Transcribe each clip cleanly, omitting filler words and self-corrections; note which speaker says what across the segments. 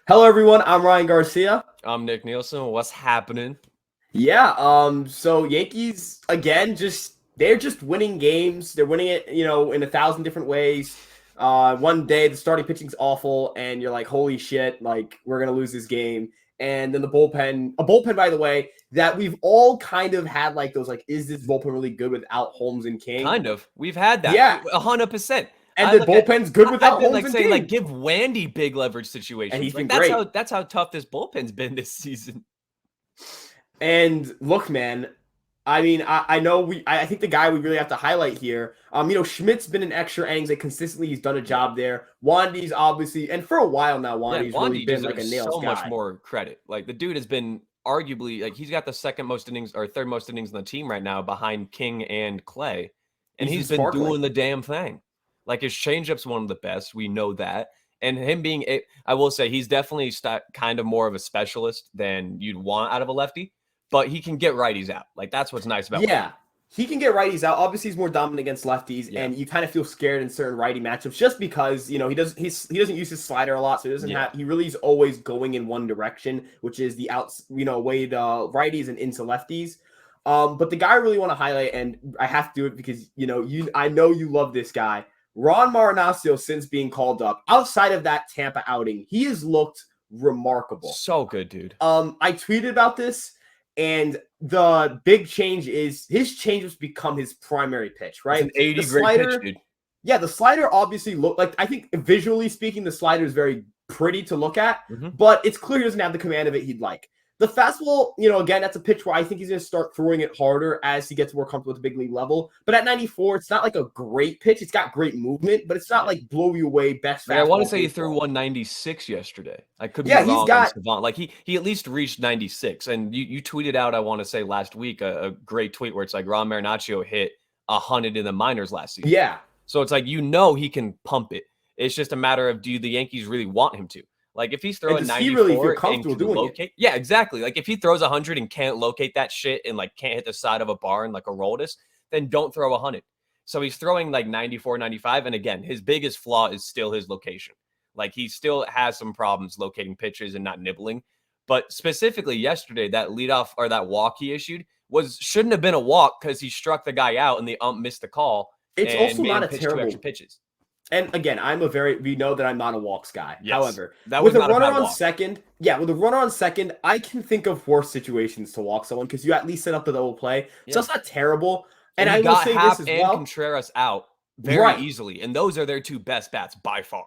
Speaker 1: Hello, everyone. I'm Ryan Garcia.
Speaker 2: I'm Nick Nielsen. What's happening?
Speaker 1: Yeah. So Yankees again, they're just winning games. They're winning it, in a thousand different ways. One day the starting pitching's awful, and you're like, "Holy shit! Like we're gonna lose this game." And then the bullpen, a bullpen, by the way, that we've all kind of had like those, like, is this bullpen really good without Holmes and King?
Speaker 2: Kind of. We've had that.
Speaker 1: Yeah.
Speaker 2: 100%.
Speaker 1: And the bullpen's good
Speaker 2: I've
Speaker 1: without
Speaker 2: been
Speaker 1: Holmes and
Speaker 2: saying
Speaker 1: King,
Speaker 2: give Wandy big leverage
Speaker 1: and he's
Speaker 2: situations.
Speaker 1: been
Speaker 2: That's
Speaker 1: great.
Speaker 2: how tough this bullpen's been this season.
Speaker 1: And look, man, I mean, I know I think the guy we really have to highlight here, Schmidt's been in extra innings, like consistently he's done a job there. Wandy's obviously, and for a while now, Wandy's really been like a nails
Speaker 2: so
Speaker 1: guy.
Speaker 2: much more credit. Like the dude has been arguably he's got the second most innings or third most innings on the team right now behind King and Clay, and he's been doing the damn thing. Like his changeup's one of the best. We know that. And him being, I will say, he's definitely kind of more of a specialist than you'd want out of a lefty. But he can get righties out. Like that's what's nice about
Speaker 1: him. He can get righties out. Obviously, he's more dominant against lefties, and you kind of feel scared in certain righty matchups just because he doesn't use his slider a lot, so he doesn't have. He really is always going in one direction, which is the outs, away to righties and into lefties. But the guy I really want to highlight, and I have to do it because I know you love this guy, Ron Maranacio. Since being called up, outside of that Tampa outing, he has looked remarkable.
Speaker 2: So good, dude.
Speaker 1: I tweeted about this. And the big change is his changes become his primary pitch, right?
Speaker 2: It's an 80 great pitch, dude.
Speaker 1: Yeah, the slider obviously looked like, I think visually speaking, the slider is very pretty to look at, but it's clear he doesn't have the command of it he'd like. The fastball, again, that's a pitch where I think he's going to start throwing it harder as he gets more comfortable at the big league level. But at 94, it's not like a great pitch. It's got great movement, but it's not like blow you away best fastball.
Speaker 2: I want to say he threw 196 yesterday. I could be wrong on Savant. Like he at least reached 96. And you tweeted out, I want to say last week, a great tweet where it's like Ron Maranacio hit 100 in the minors last season.
Speaker 1: Yeah.
Speaker 2: So it's like, he can pump it. It's just a matter of, do the Yankees really want him to? Like if he's throwing 94
Speaker 1: he really feel comfortable
Speaker 2: and can locate, yeah, exactly. Like if he throws 100 and can't locate that shit and like can't hit the side of a barn like a Robles, then don't throw 100. So he's throwing like 94, 95, and again, his biggest flaw is still his location. Like he still has some problems locating pitches and not nibbling. But specifically yesterday, that leadoff or that walk he issued shouldn't have been a walk because he struck the guy out and the ump missed the call.
Speaker 1: It's also not a terrible
Speaker 2: 2 extra pitches.
Speaker 1: And again, we know that I'm not a walks guy.
Speaker 2: Yes,
Speaker 1: however,
Speaker 2: that was
Speaker 1: with a runner on
Speaker 2: walk.
Speaker 1: second, with a runner on second, I can think of worse situations to walk someone because you at least set up the double play. So it's not terrible. And I will say this as well.
Speaker 2: Contreras out very easily, and those are their two best bats by far.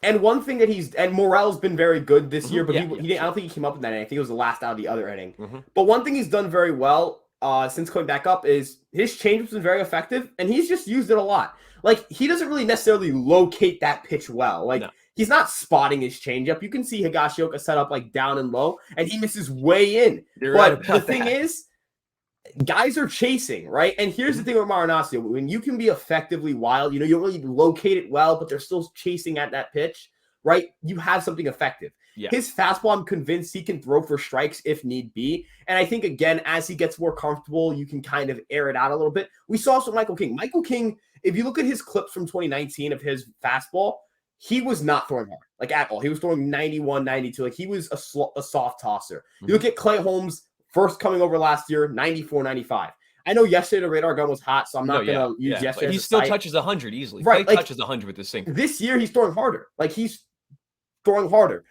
Speaker 1: And one thing that Morel's been very good this year, but he didn't. I don't think he came up in that inning. I think it was the last out of the other inning. But one thing he's done very well since coming back up is his changeup's been very effective, and he's just used it a lot. Like, he doesn't really necessarily locate that pitch well. Like, he's not spotting his changeup. You can see Higashioka set up, like, down and low, and he misses way in. But the thing is, guys are chasing, right? And here's the thing with Maranacio. When you can be effectively wild, you don't really locate it well, but they're still chasing at that pitch, right? You have something effective. Yeah. His fastball, I'm convinced he can throw for strikes if need be. And I think, again, as he gets more comfortable, you can kind of air it out a little bit. We saw also Michael King. Michael King, if you look at his clips from 2019 of his fastball, he was not throwing hard, like at all. He was throwing 91, 92. Like he was a soft tosser. You look at Clay Holmes, first coming over last year, 94, 95. I know yesterday the radar gun was hot, so I'm not going to use yesterday.
Speaker 2: But he still touches 100 easily.
Speaker 1: Right.
Speaker 2: He touches 100 with the sinker.
Speaker 1: This year, he's throwing harder. Like he's throwing harder.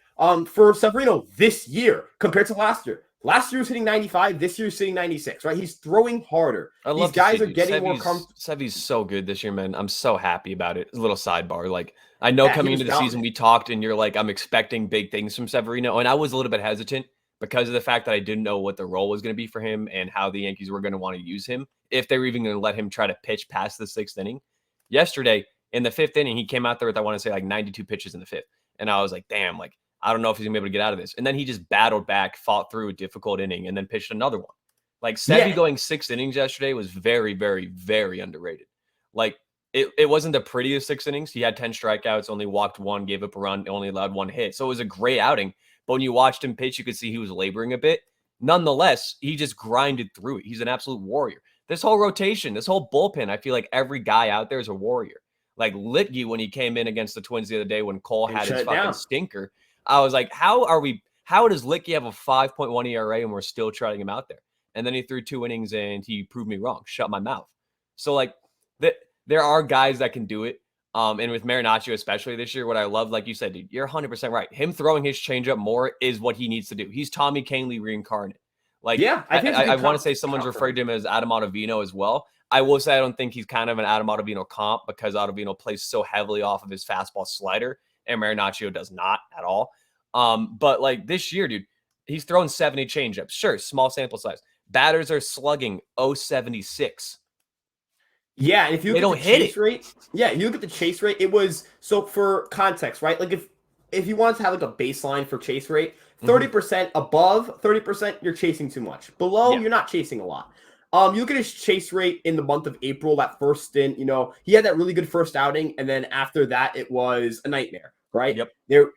Speaker 1: For Severino this year compared to last year. Last year was hitting 95. This year is hitting 96, right? He's throwing harder. These guys are getting more comfortable.
Speaker 2: Sevy's so good this year, man. I'm so happy about it. A little sidebar. Like, I know coming into the season, we talked and you're like, I'm expecting big things from Severino. And I was a little bit hesitant because of the fact that I didn't know what the role was going to be for him and how the Yankees were going to want to use him, if they were even going to let him try to pitch past the 6th inning. Yesterday, in the 5th inning, he came out there with, I want to say, like 92 pitches in the 5th. And I was like, damn, like, I don't know if he's going to be able to get out of this. And then he just battled back, fought through a difficult inning, and then pitched another one. Like, Sevy going 6 innings yesterday was very, very, very underrated. Like, it wasn't the prettiest 6 innings. He had 10 strikeouts, only walked 1, gave up a run, only allowed 1 hit. So it was a great outing. But when you watched him pitch, you could see he was laboring a bit. Nonetheless, he just grinded through it. He's an absolute warrior. This whole rotation, this whole bullpen, I feel like every guy out there is a warrior. Like Litke, when he came in against the Twins the other day when Cole had his fucking stinker, I was like, how does Licky have a 5.1 ERA and we're still trotting him out there? And then he threw 2 innings and he proved me wrong. Shut my mouth. So like there are guys that can do it. And with Maranacio, especially this year, what I love, like you said, dude, you're 100% right. Him throwing his changeup more is what he needs to do. He's Tommy Kahnle reincarnate. Like,
Speaker 1: yeah,
Speaker 2: I want to say someone's referred to him as Adam Ottavino as well. I will say I don't think he's kind of an Adam Ottavino comp because Ottavino plays so heavily off of his fastball slider, and Maranacio does not at all. But like this year, dude, he's throwing 70 changeups. Sure, small sample size. Batters are slugging 0.76.
Speaker 1: Yeah, and if you look at the chase rate, you look at the chase rate, it was, so for context, right? Like if you want to have like a baseline for chase rate, 30% above 30%, you're chasing too much. Below, you're not chasing a lot. You look at his chase rate in the month of April, that first stint, he had that really good first outing, and then after that, it was a nightmare, right?
Speaker 2: Yep.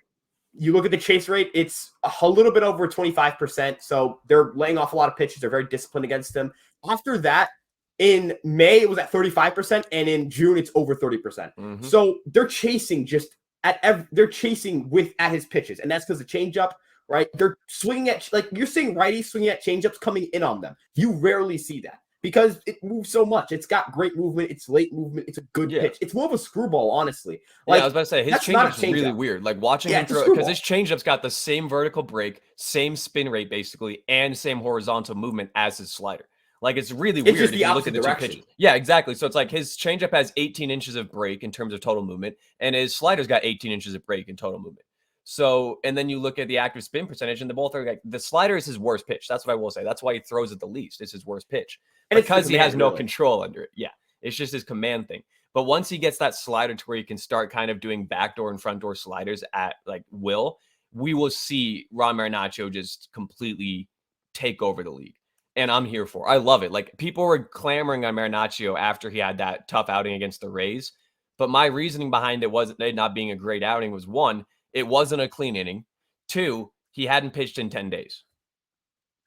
Speaker 1: You look at the chase rate, it's a little bit over 25%, so they're laying off a lot of pitches. They're very disciplined against him. After that, in May, it was at 35%, and in June, it's over 30%. So they're chasing at his pitches, and that's because the changeup, right? They're swinging at, like you're seeing righties swinging at changeups coming in on them. You rarely see that because it moves so much. It's got great movement. It's late movement. It's a good pitch. It's more of a screwball, honestly.
Speaker 2: Like, I was about to say, his changeup's really weird. Like watching him throw, because his changeup's got the same vertical break, same spin rate basically, and same horizontal movement as his slider. Like, it's really weird if you look at the two pitches. Yeah, exactly. So it's like his changeup has 18 inches of break in terms of total movement, and his slider's got 18 inches of break in total movement. So, and then you look at the active spin percentage, and both are like, the slider is his worst pitch. That's what I will say. That's why he throws it the least. It's his worst pitch. And because he has no control under it. Yeah, it's just his command thing. But once he gets that slider to where he can start kind of doing backdoor and front door sliders at like will, we will see Ron Maranacio just completely take over the league. And I'm here for it. I love it. Like, people were clamoring on Maranacio after he had that tough outing against the Rays. But my reasoning behind it not being a great outing was, one, it wasn't a clean inning. Two, he hadn't pitched in 10 days.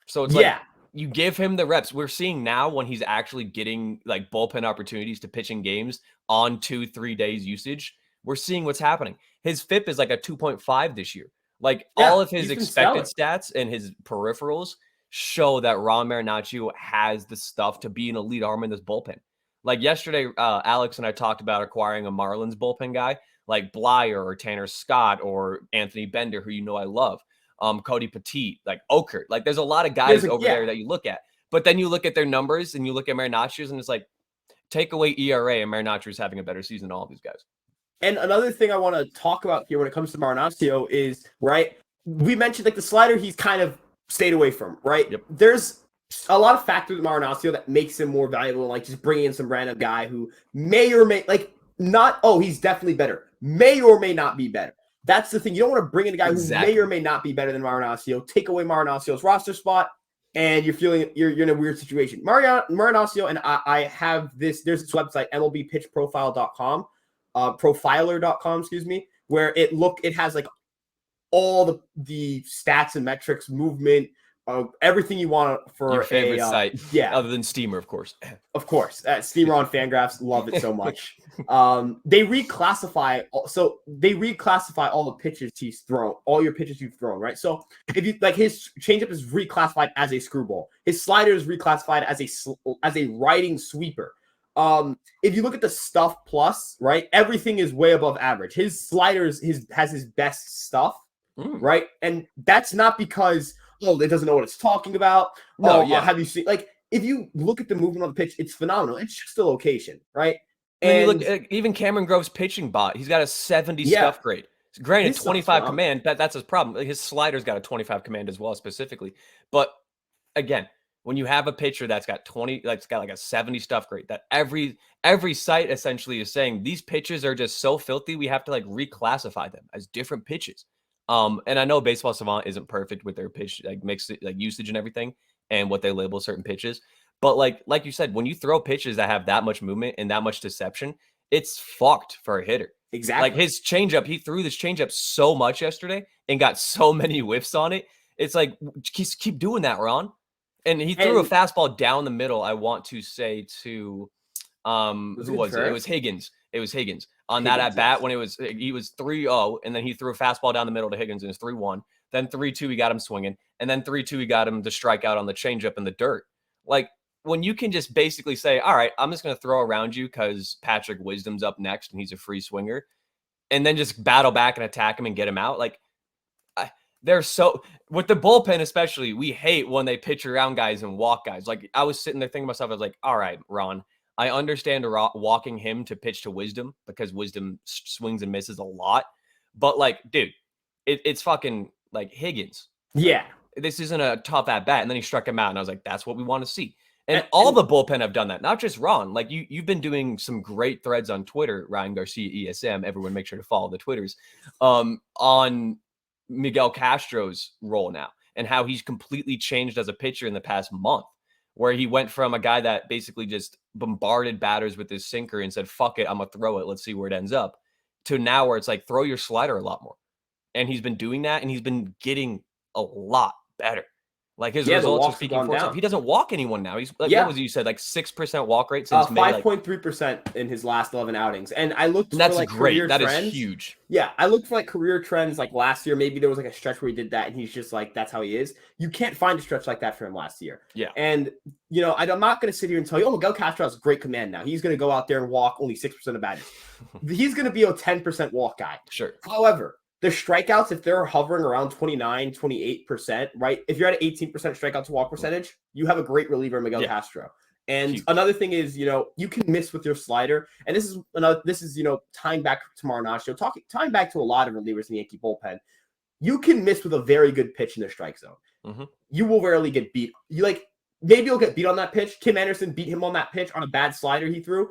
Speaker 2: So it's like, you give him the reps. We're seeing now when he's actually getting like bullpen opportunities to pitch in games on 2-3 days usage, we're seeing what's happening. His FIP is like a 2.5 this year. Like, all of his expected stats and his peripherals show that Ron Maranacio has the stuff to be an elite arm in this bullpen. Like yesterday, Alex and I talked about acquiring a Marlins bullpen guy like Blyer or Tanner Scott or Anthony Bender, who I love, Cody Petit, like Okert. Like, there's a lot of guys there that you look at. But then you look at their numbers and you look at Maranacio's, and it's like, take away ERA, and Maranacio's having a better season than all of these guys.
Speaker 1: And another thing I want to talk about here when it comes to Maranacio is, right, we mentioned like the slider he's kind of stayed away from, right?
Speaker 2: Yep.
Speaker 1: There's a lot of factors with Maranacio that makes him more valuable, like just bringing in some random guy who may or may, like, not, he's definitely better, may or may not be better. That's the thing. You don't want to bring in a guy who may or may not be better than Maranacio, take away Maranacio's roster spot, and you're in a weird situation. Maranacio, and I have there's this website, MLBPitchProfile.com, profiler.com, excuse me, where it has like all the stats and metrics, movement, everything you want for
Speaker 2: your favorite site. Yeah. Other than Steamer, of course.
Speaker 1: Of course. Steamer on Fangraphs, love it so much. They reclassify all the pitches he's thrown, all your pitches you've thrown, right? So if you like, his changeup is reclassified as a screwball. His slider is reclassified as a riding sweeper. If you look at the stuff plus, right, everything is way above average. His sliders has his best stuff, right? And that's not because it doesn't know what it's talking about. Have you seen, like, if you look at the movement on the pitch, it's phenomenal. It's just the location, right?
Speaker 2: And you look at even Cameron Grove's pitching bot, he's got a 70 stuff grade. Granted, 25 command, that's his problem. His slider's got a 25 command as well, specifically. But again, when you have a pitcher that's got 20, like it's got like a 70 stuff grade, that every site essentially is saying these pitches are just so filthy, we have to like reclassify them as different pitches. And I know Baseball Savant isn't perfect with their pitch, like mixed like usage and everything, and what they label certain pitches. But like you said, when you throw pitches that have that much movement and that much deception, it's fucked for a hitter.
Speaker 1: Exactly.
Speaker 2: Like his changeup, he threw this changeup so much yesterday and got so many whiffs on it. It's like, keep doing that, Ron. And he threw a fastball down the middle. I want to say to who was it? It was Higgins. on that at bat when he was 3-0, and then he threw a fastball down the middle to Higgins and it's 3-1. Then 3-2, he got him swinging, and then 3-2, he got him to strike out on the changeup in the dirt. Like, when you can just basically say, all right, I'm just going to throw around you because Patrick Wisdom's up next and he's a free swinger, and then just battle back and attack him and get him out. Like, they're so, with the bullpen especially, we hate when they pitch around guys and walk guys. Like, I was sitting there thinking to myself, I was like, all right, Ron, I understand walking him to pitch to Wisdom because Wisdom swings and misses a lot. But, like, dude, it's fucking, like, Higgins.
Speaker 1: Yeah.
Speaker 2: This isn't a tough at-bat. And then he struck him out, and I was like, that's what we want to see. And all the bullpen have done that, not just Ron. Like, you've been doing some great threads on Twitter, Ryan Garcia, ESM. Everyone make sure to follow the Twitters. On Miguel Castro's role now and how he's completely changed as a pitcher in the past month, where he went from a guy that basically just bombarded batters with his sinker and said, fuck it, I'm going to throw it. Let's see where it ends up, to now where it's like, throw your slider a lot more. And he's been doing that, and he's been getting a lot better. Like, his results are speaking for himself. He doesn't walk anyone now. He's like, what was it you said, like 6% walk rate since May?
Speaker 1: 5.3% in his last 11 outings. And I looked for
Speaker 2: that's
Speaker 1: like
Speaker 2: great.
Speaker 1: Career
Speaker 2: that
Speaker 1: trends.
Speaker 2: Is huge.
Speaker 1: Yeah, I looked for like career trends like last year. Maybe there was like a stretch where he did that and he's just like, that's how he is. You can't find a stretch like that for him last year.
Speaker 2: Yeah.
Speaker 1: And, you know, I'm not going to sit here and tell you, oh, Miguel Castro has great command now. He's going to go out there and walk only 6% of batters. He's going to be a 10% walk guy.
Speaker 2: Sure.
Speaker 1: However, the strikeouts, if they're hovering around 29, 28%, right? If you're at an 18% strikeout to walk percentage, you have a great reliever, Miguel Castro. And another thing is, you know, you can miss with your slider. And this is, you know, tying back to Maranacio, tying back to a lot of relievers in the Yankee bullpen. You can miss with a very good pitch in the strike zone. Mm-hmm. You will rarely get beat. Maybe you'll get beat on that pitch. Kim Anderson beat him on that pitch on a bad slider he threw.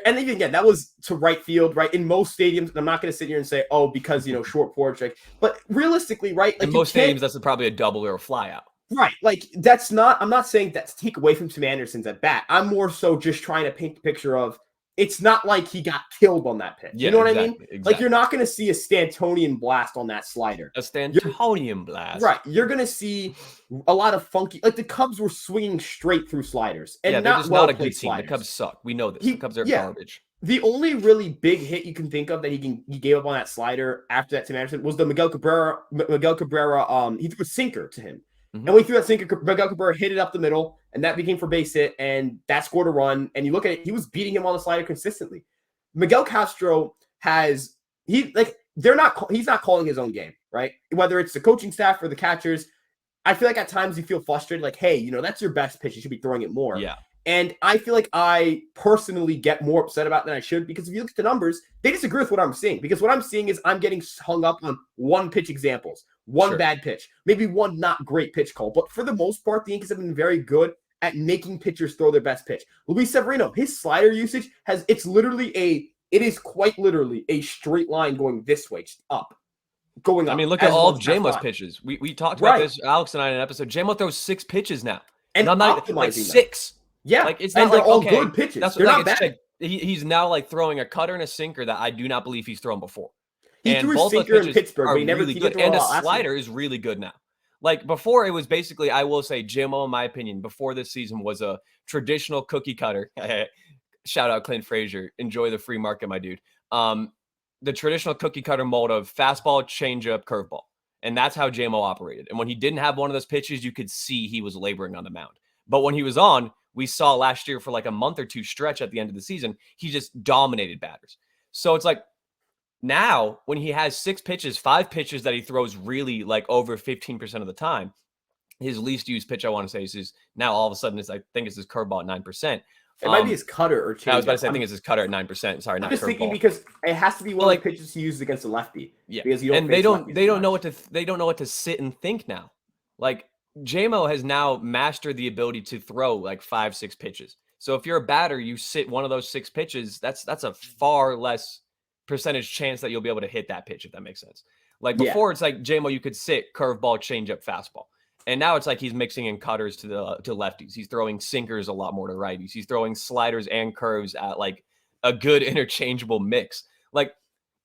Speaker 1: And even again, that was to right field, right? In most stadiums, and I'm not going to sit here and say, oh, because, you know, short porch, like, but realistically, right? Like,
Speaker 2: in most stadiums, that's probably a double or a fly out.
Speaker 1: Right. Like, I'm not saying that's take away from Tim Anderson's at bat. I'm more so just trying to paint the picture of, it's not like he got killed on that pitch.
Speaker 2: Yeah,
Speaker 1: you know what I mean?
Speaker 2: Exactly.
Speaker 1: Like, you're not going to see a Stantonian blast on that slider.
Speaker 2: A Stantonian blast.
Speaker 1: Right. You're going to see a lot of funky, like the Cubs were swinging straight through sliders. And
Speaker 2: they're just not a good team. The Cubs suck. We know this. The Cubs are garbage.
Speaker 1: The only really big hit you can think of that he gave up on that slider after that Tim Anderson was the Miguel Cabrera. He threw a sinker to him. Mm-hmm. And when he threw that sinker, Miguel Cabrera hit it up the middle, and that became for base hit, and that scored a run. And you look at it, he was beating him on the slider consistently. Miguel Castro he's not calling his own game, right? Whether it's the coaching staff or the catchers, I feel like at times you feel frustrated, like, hey, you know, that's your best pitch. You should be throwing it more.
Speaker 2: Yeah.
Speaker 1: And I feel like I personally get more upset about than I should, because if you look at the numbers, they disagree with what I'm seeing. Because what I'm seeing is I'm getting hung up on one pitch examples, one bad pitch, maybe one not great pitch call. But for the most part, the Yankees have been very good at making pitchers throw their best pitch. Luis Severino, his slider usage it is quite literally a straight line going this way, just up. Going up.
Speaker 2: I mean, look at all of JMO's pitches. We talked about this, Alex and I, in an episode. JMO throws 6 pitches now. And I'm not like 6.
Speaker 1: Yeah,
Speaker 2: like it's not
Speaker 1: they're
Speaker 2: like
Speaker 1: all good pitches. They're not bad.
Speaker 2: Like, he's now like throwing a cutter and a sinker that I do not believe he's thrown before.
Speaker 1: He threw a sinker in Pittsburgh, but he never
Speaker 2: really good, and a slider is really good now. Like before, it was basically, I will say, JMO, in my opinion, before this season was a traditional cookie cutter. Shout out Clint Frazier. Enjoy the free market, my dude. The traditional cookie cutter mold of fastball, changeup, curveball, and that's how JMO operated. And when he didn't have one of those pitches, you could see he was laboring on the mound. But when he was on, we saw last year for like a month or two stretch at the end of the season, he just dominated batters. So it's like now when he has 6 pitches, 5 pitches that he throws really like over 15% of the time, his least used pitch, I want to say, is now all of a sudden I think it's his curveball at 9%.
Speaker 1: It might be his cutter or change.
Speaker 2: I was about to say, I think it's his cutter at 9%. Sorry, not
Speaker 1: just thinking
Speaker 2: curveball.
Speaker 1: Because it has to be one of the pitches he uses against the lefty.
Speaker 2: Yeah,
Speaker 1: because you don't.
Speaker 2: And they don't know what to sit and think now. Like JMO has now mastered the ability to throw like 5-6 pitches. So if you're a batter, you sit one of those 6 pitches. That's a far less percentage chance that you'll be able to hit that pitch, if that makes sense. Like before, it's like JMO, you could sit curveball, changeup, fastball. And now it's like he's mixing in cutters to lefties. He's throwing sinkers a lot more to righties. He's throwing sliders and curves at like a good interchangeable mix. Like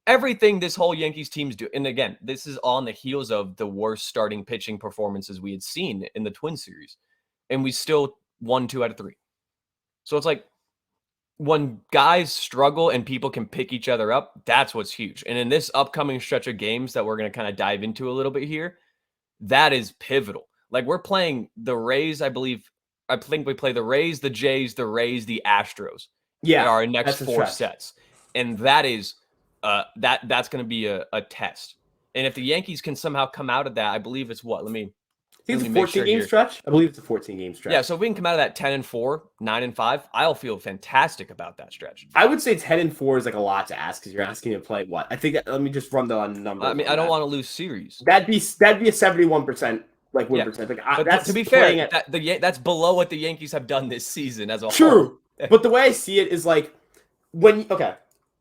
Speaker 2: everything this whole Yankees team's do. And again, this is on the heels of the worst starting pitching performances we had seen in the Twin series. And we still won 2 out of 3. So it's like when guys struggle and people can pick each other up, that's what's huge. And in this upcoming stretch of games that we're going to kind of dive into a little bit here, that is pivotal. Like we're playing the Rays, I think we play the Rays, the Jays, the Rays, the Astros.
Speaker 1: Yeah,
Speaker 2: our next 4 sets. And that is that's going to be a test. And if the Yankees can somehow come out of that, I believe it's what?
Speaker 1: I think it's a 14-game stretch. I believe it's a 14-game stretch.
Speaker 2: Yeah, so if we can come out of that 10-4, 9-5, I'll feel fantastic about that stretch.
Speaker 1: I would say 10-4 is like a lot to ask because you're asking to play what? I think let me just run the number.
Speaker 2: I mean, I don't want to lose series.
Speaker 1: That'd be a 71% win percent. Like,
Speaker 2: that's to be fair, that's below what the Yankees have done this season as a whole.
Speaker 1: True, but the way I see it is like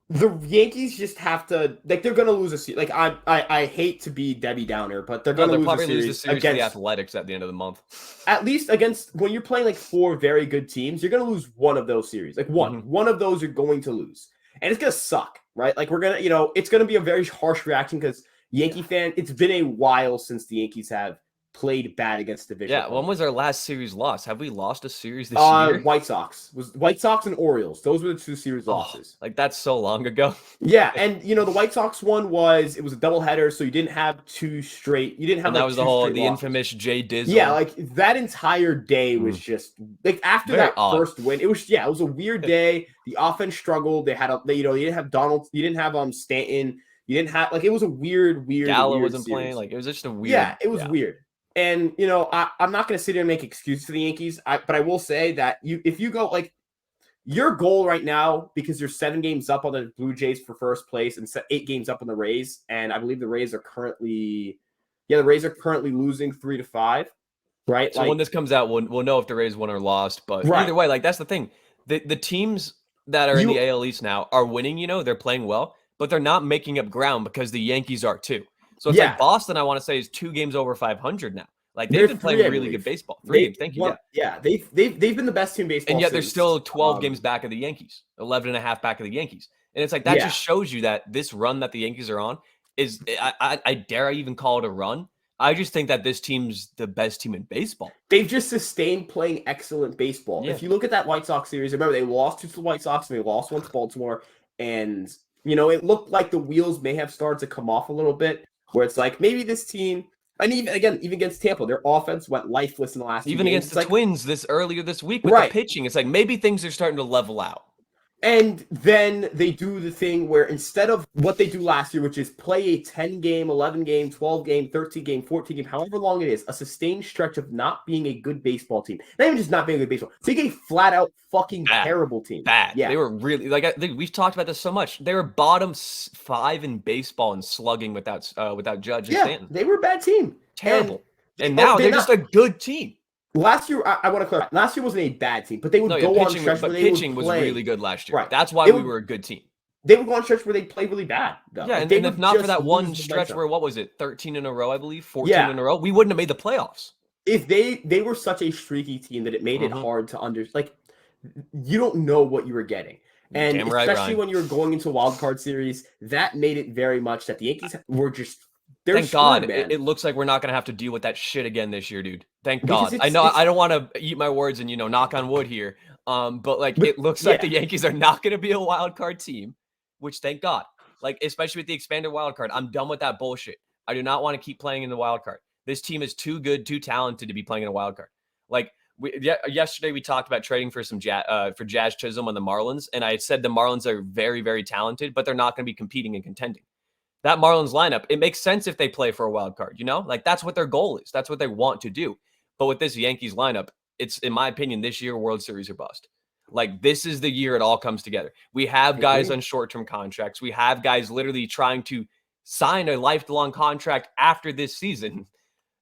Speaker 1: the Yankees just have to they're gonna lose a series. Like I hate to be Debbie Downer, but they're gonna lose the series
Speaker 2: against the Athletics at the end of the month.
Speaker 1: At least against when you're playing like 4 very good teams, you're gonna lose one of those series. Like one of those you're going to lose, and it's gonna suck, right? Like we're gonna it's gonna be a very harsh reaction because Yankee fan. It's been a while since the Yankees have played bad against division.
Speaker 2: Yeah, when was our last series loss? Have we lost a series this year?
Speaker 1: White Sox and Orioles. Those were the 2 series losses.
Speaker 2: Like that's so long ago.
Speaker 1: Yeah, and the White Sox one was a doubleheader, so you didn't have 2 straight. You didn't have.
Speaker 2: And that was the infamous Jay Dizzle.
Speaker 1: Yeah, like that entire day was just like after very that odd. First win. It was a weird day. The offense struggled. They had you didn't have Donald. You didn't have Stanton. You didn't have like it was a weird.
Speaker 2: Gallo wasn't
Speaker 1: series.
Speaker 2: Playing. Like it was just a weird.
Speaker 1: Yeah, it was weird. And, I'm not going to sit here and make excuses for the Yankees, but I will say that if you go, like, your goal right now, because you're 7 games up on the Blue Jays for first place and 8 games up on the Rays, and I believe the Rays are currently losing 3-5, right?
Speaker 2: So when this comes out, we'll know if the Rays won or lost, but either way, like, that's the thing. The teams that are in the AL East now are winning, they're playing well, but they're not making up ground because the Yankees are too. So it's like Boston, I want to say, is 2 games over 500 now. Like they've been playing really good baseball. 3 games, thank you.
Speaker 1: Yeah, they've been the best team in baseball.
Speaker 2: And yet they're still 12 games back of the Yankees, 11 and a half back of the Yankees. And it's like that just shows you that this run that the Yankees are on is I dare I even call it a run. I just think that this team's the best team in baseball.
Speaker 1: They've just sustained playing excellent baseball. Yeah. If you look at that White Sox series, remember they lost 2 to the White Sox and they lost 1 to Baltimore. And, it looked like the wheels may have started to come off a little bit. Where it's like maybe this team, and even against Tampa, their offense went lifeless in the last.
Speaker 2: Even against the Twins earlier this week with the pitching, it's like maybe things are starting to level out.
Speaker 1: And then they do the thing where instead of what they do last year, which is play a 10-game, 11-game, 12-game, 13-game, 14-game, however long it is, a sustained stretch of not being a good baseball team. Not even just not being a good baseball. Being a flat-out fucking terrible team.
Speaker 2: Bad. Yeah. They were really, we've talked about this so much. They were bottom 5 in baseball and slugging without Judge and Stanton.
Speaker 1: They were a bad team.
Speaker 2: Terrible. And now they're just a good team.
Speaker 1: Last year, I want to clarify. Last year wasn't a bad team, but they would go on stretch where they
Speaker 2: pitching
Speaker 1: was
Speaker 2: really good last year. Right. That's why we were a good team.
Speaker 1: They would go on stretch where they play really bad. Though.
Speaker 2: Yeah, and if not for that one stretch where, what was it, 13 in a row, I believe, 14 in a row, we wouldn't have made the playoffs.
Speaker 1: If they were such a streaky team that it made it hard to understand. Like, you don't know what you were getting. And especially when you were going into a wild card series, that made it very much that the Yankees were just.
Speaker 2: Thank God it looks like we're not going to have to deal with that shit again this year, dude. Thank God. I know I don't want to eat my words and, knock on wood here. But it looks like the Yankees are not going to be a wild card team, which thank God. Like, especially with the expanded wild card. I'm done with that bullshit. I do not want to keep playing in the wild card. This team is too good, too talented to be playing in a wild card. Like, yesterday we talked about trading for some Jazz Chisholm on the Marlins, and I said the Marlins are very, very talented, but they're not going to be competing and contending. That Marlins lineup, it makes sense if they play for a wild card, Like, that's what their goal is. That's what they want to do. But with this Yankees lineup, it's, in my opinion, this year World Series or bust. Like, this is the year it all comes together. We have guys on short-term contracts. We have guys literally trying to sign a lifelong contract after this season.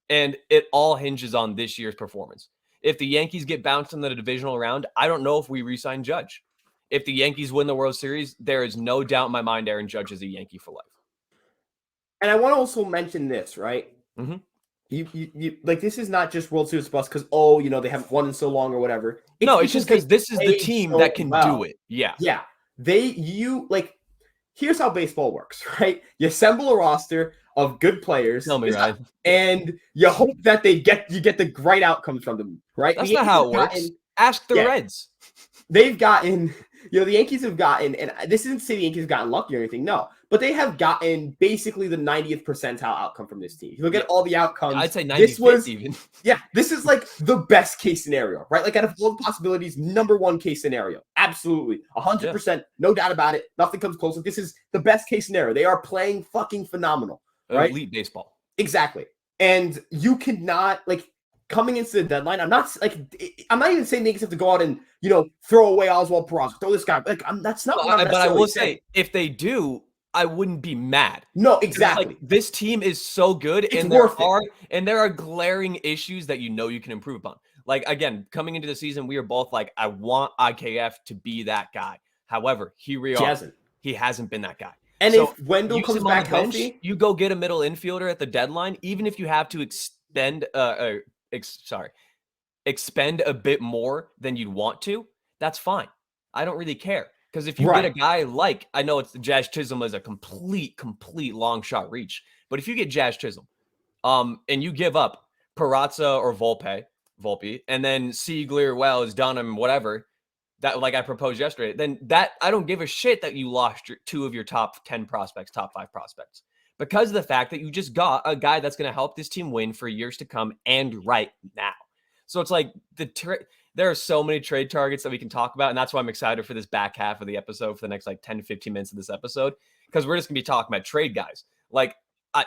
Speaker 2: And it all hinges on this year's performance. If the Yankees get bounced in the divisional round, I don't know if we re-sign Judge. If the Yankees win the World Series, there is no doubt in my mind Aaron Judge is a Yankee for life.
Speaker 1: And I want to also mention this, right?
Speaker 2: Mm-hmm.
Speaker 1: You like, this is not just World Series bust because they haven't won in so long or whatever.
Speaker 2: It's just because this is the team that can do it. Yeah.
Speaker 1: Yeah. Here's how baseball works, right? You assemble a roster of good players.
Speaker 2: Tell me, Ryan.
Speaker 1: And you hope that you get the right outcomes from them, right?
Speaker 2: That's not how it works. Ask the Reds.
Speaker 1: They've gotten the Yankees have gotten, and this isn't to say the Yankees have gotten lucky or anything, no, but they have gotten basically the 90th percentile outcome from this team. If you look at all the outcomes,
Speaker 2: I'd say 95th even.
Speaker 1: Yeah, this is like the best case scenario, right? Like out of all the possibilities, number one case scenario. Absolutely. 100%. No doubt about it. Nothing comes close. This is the best case scenario. They are playing fucking phenomenal, right?
Speaker 2: Elite baseball.
Speaker 1: Exactly. And you cannot, like, coming into the deadline, I'm not even saying the Yankees have to go out and, throw away Oswald Peraza, throw this guy. Like, that's not what I'm
Speaker 2: But I will
Speaker 1: saying.
Speaker 2: say, if they do, I wouldn't be mad.
Speaker 1: No, exactly.
Speaker 2: Like, this team is so good,
Speaker 1: it's worth it.
Speaker 2: And there are glaring issues that you can improve upon. Like, again, coming into the season, we are both like, I want IKF to be that guy. However, he hasn't been that guy.
Speaker 1: And so if Wendell comes back healthy,
Speaker 2: you go get a middle infielder at the deadline, even if you have to expend a bit more than you'd want to, that's fine. I don't really care. Because if you get a guy like, I know it's Jazz Chisholm is a complete long shot reach, but if you get Jazz Chisholm, and you give up Peraza or Volpe, and then Siegler, Wells, Dunham, whatever, that like I proposed yesterday, then that I don't give a shit that you lost two of your top 10 prospects, top 5 prospects, because of the fact that you just got a guy that's going to help this team win for years to come and right now. So it's like there are so many trade targets that we can talk about. And that's why I'm excited for this back half of the episode, for the next like 10 to 15 minutes of this episode, because we're just gonna be talking about trade guys. Like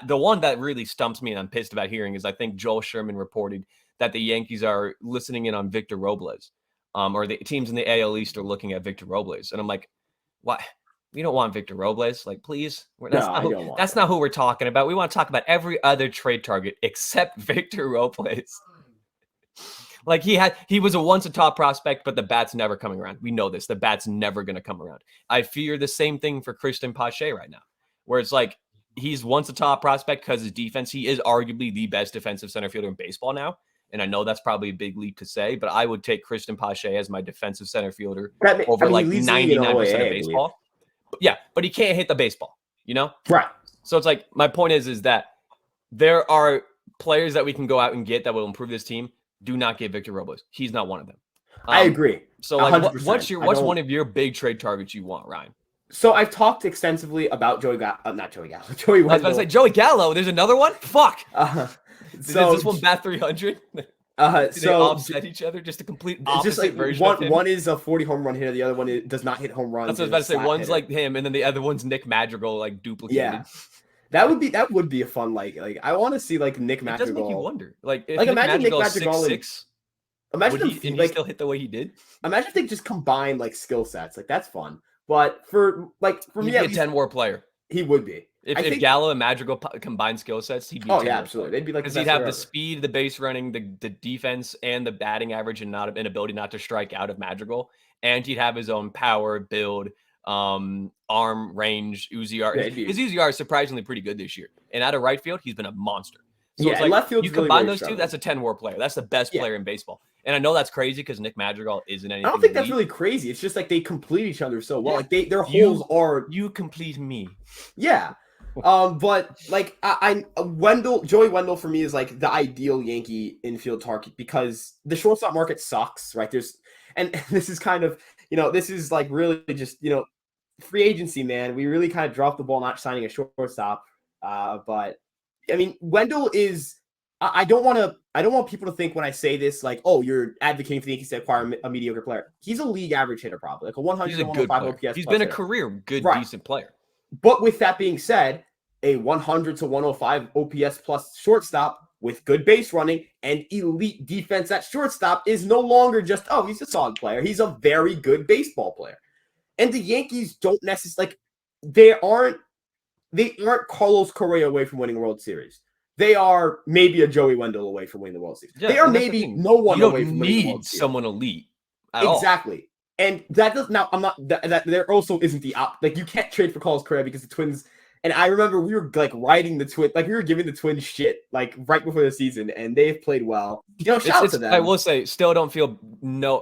Speaker 2: the one that really stumps me and I'm pissed about hearing is I think Joel Sherman reported that the Yankees are listening in on Victor Robles, or the teams in the AL East are looking at Victor Robles. And I'm like, what? We don't want Victor Robles. Like, please. That's not who we're talking about. We want to talk about every other trade target except Victor Robles. Like he was a once a top prospect, but the bat's never coming around. We know this. The bat's never going to come around. I fear the same thing for Christian Pache right now, where it's like he's once a top prospect because his defense, he is arguably the best defensive center fielder in baseball now. And I know that's probably a big leap to say, but I would take Christian Pache as my defensive center fielder over 99% of baseball. Yeah, but he can't hit the baseball, Right. So it's like, my point is that there are players that we can go out and get that will improve this team. Do not get Victor Robles. He's not one of them.
Speaker 1: I agree.
Speaker 2: So like, what's one of your big trade targets you want, Ryan?
Speaker 1: So I've talked extensively about Joey Gallo. Joey Wendell.
Speaker 2: I was about to say Joey Gallo. There's another one? Fuck. Is this one bat 300? Do they offset each other? Just a complete opposite version of him?
Speaker 1: One is a 40 home run hitter. The other one does not hit home runs.
Speaker 2: That's what I was about to say. One's like him, and then the other one's Nick Madrigal, like duplicated.
Speaker 1: Yeah. That would be a fun like I want to see like Nick Madrigal.
Speaker 2: It does make you wonder. Like
Speaker 1: imagine Nick Madrigal
Speaker 2: 6'6". Imagine if he still hit the way he did.
Speaker 1: Imagine if they just combine like skill sets. Like that's fun. But for me,
Speaker 2: he'd be a 10-WAR player.
Speaker 1: He would be.
Speaker 2: If Gallo and Madrigal combined skill sets, he'd be.
Speaker 1: Oh yeah, absolutely. They'd be like,
Speaker 2: because he'd have the speed, the base running, the defense, and the batting average, and an ability not to strike out of Madrigal, and he'd have his own power, build, arm range. UZR. His UZR is surprisingly pretty good this year, and out of right field, he's been a monster. So it's like
Speaker 1: left field,
Speaker 2: you combine those two, that's a 10-WAR player. That's the best player in baseball. And I know that's crazy because Nick Madrigal isn't anything.
Speaker 1: I don't think that's really crazy. It's just like they complete each other so well. Like their holes are.
Speaker 2: You complete me.
Speaker 1: Yeah. But like Joey Wendell for me is like the ideal Yankee infield target because the shortstop market sucks, right? And this is kind of, this is like really just, free agency, man. We really kind of dropped the ball not signing a shortstop. But I mean, Wendell is. I don't want people to think when I say this like, oh, you're advocating for the Yankees to acquire a mediocre player. He's a league average hitter, probably like a 100 to 105 OPS.
Speaker 2: He's been a career good, decent player.
Speaker 1: But with that being said, a 100 to 105 OPS plus shortstop with good base running and elite defense at shortstop is no longer just, oh, he's a solid player. He's a very good baseball player. And the Yankees don't necessarily they aren't Carlos Correa away from winning a World Series. They are maybe a Joey Wendell away from winning the World Series. Yeah, they are maybe no one away from winning the World Series.
Speaker 2: Someone elite at all.
Speaker 1: Exactly. And that does now. I'm not that there also isn't the like you can't trade for Carlos Correa because the Twins. And I remember we were like riding the Twins, like we were giving the Twins shit like right before the season, and they've played well. Shout out to them.
Speaker 2: I will say, still don't feel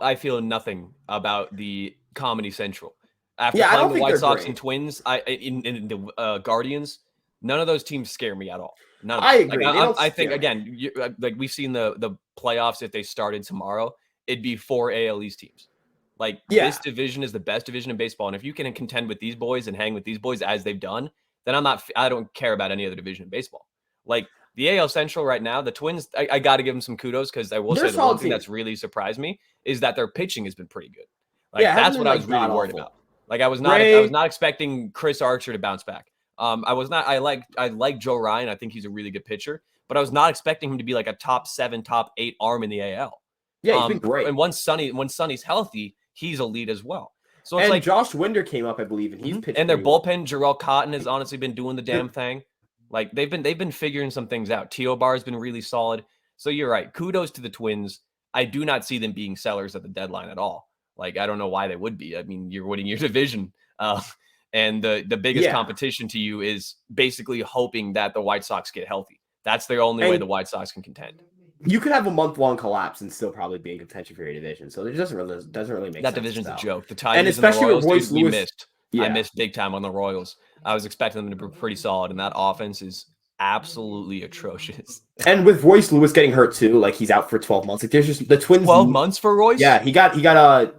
Speaker 2: I feel nothing about the Comedy Central after playing the White Sox and Twins. In the Guardians, none of those teams scare me at all. None of them.
Speaker 1: I agree.
Speaker 2: I think again, like we've seen the playoffs. If they started tomorrow, it'd be 4 AL East teams. Like, this division is the best division in baseball. And if you can contend with these boys and hang with these boys as they've done, then I don't care about any other division in baseball. Like, the AL Central right now, the Twins, I got to give them some kudos because I will say the one thing that's really surprised me is that their pitching has been pretty good. Like, that's what I was really worried about. Like, I was not expecting Chris Archer to bounce back. I like Joe Ryan. I think he's a really good pitcher, but I was not expecting him to be like a top 7, top 8 arm in the AL.
Speaker 1: Yeah, he's been great.
Speaker 2: And when Sonny's healthy, he's elite as well. So
Speaker 1: it's like Josh Winder came up, I believe, and he's pitched.
Speaker 2: And their bullpen, Jarrell Cotton, has honestly been doing the damn thing. Like, they've been figuring some things out. Teo Bar has been really solid. So you're right. Kudos to the Twins. I do not see them being sellers at the deadline at all. Like, I don't know why they would be. I mean, you're winning your division. And the biggest competition to you is basically hoping that the White Sox get healthy. That's the only way the White Sox can contend.
Speaker 1: You could have a month-long collapse and still probably be in contention for your division. So it doesn't really make sense.
Speaker 2: That division's a joke. The Tigers
Speaker 1: and especially
Speaker 2: and the Royals,
Speaker 1: with Royce Lewis,
Speaker 2: we missed. I missed big time on the Royals. I was expecting them to be pretty solid, and that offense is absolutely atrocious.
Speaker 1: And with Royce Lewis getting hurt too, like he's out for 12 months. Like there's just the Twins.
Speaker 2: 12 months for Royce?
Speaker 1: Yeah, he got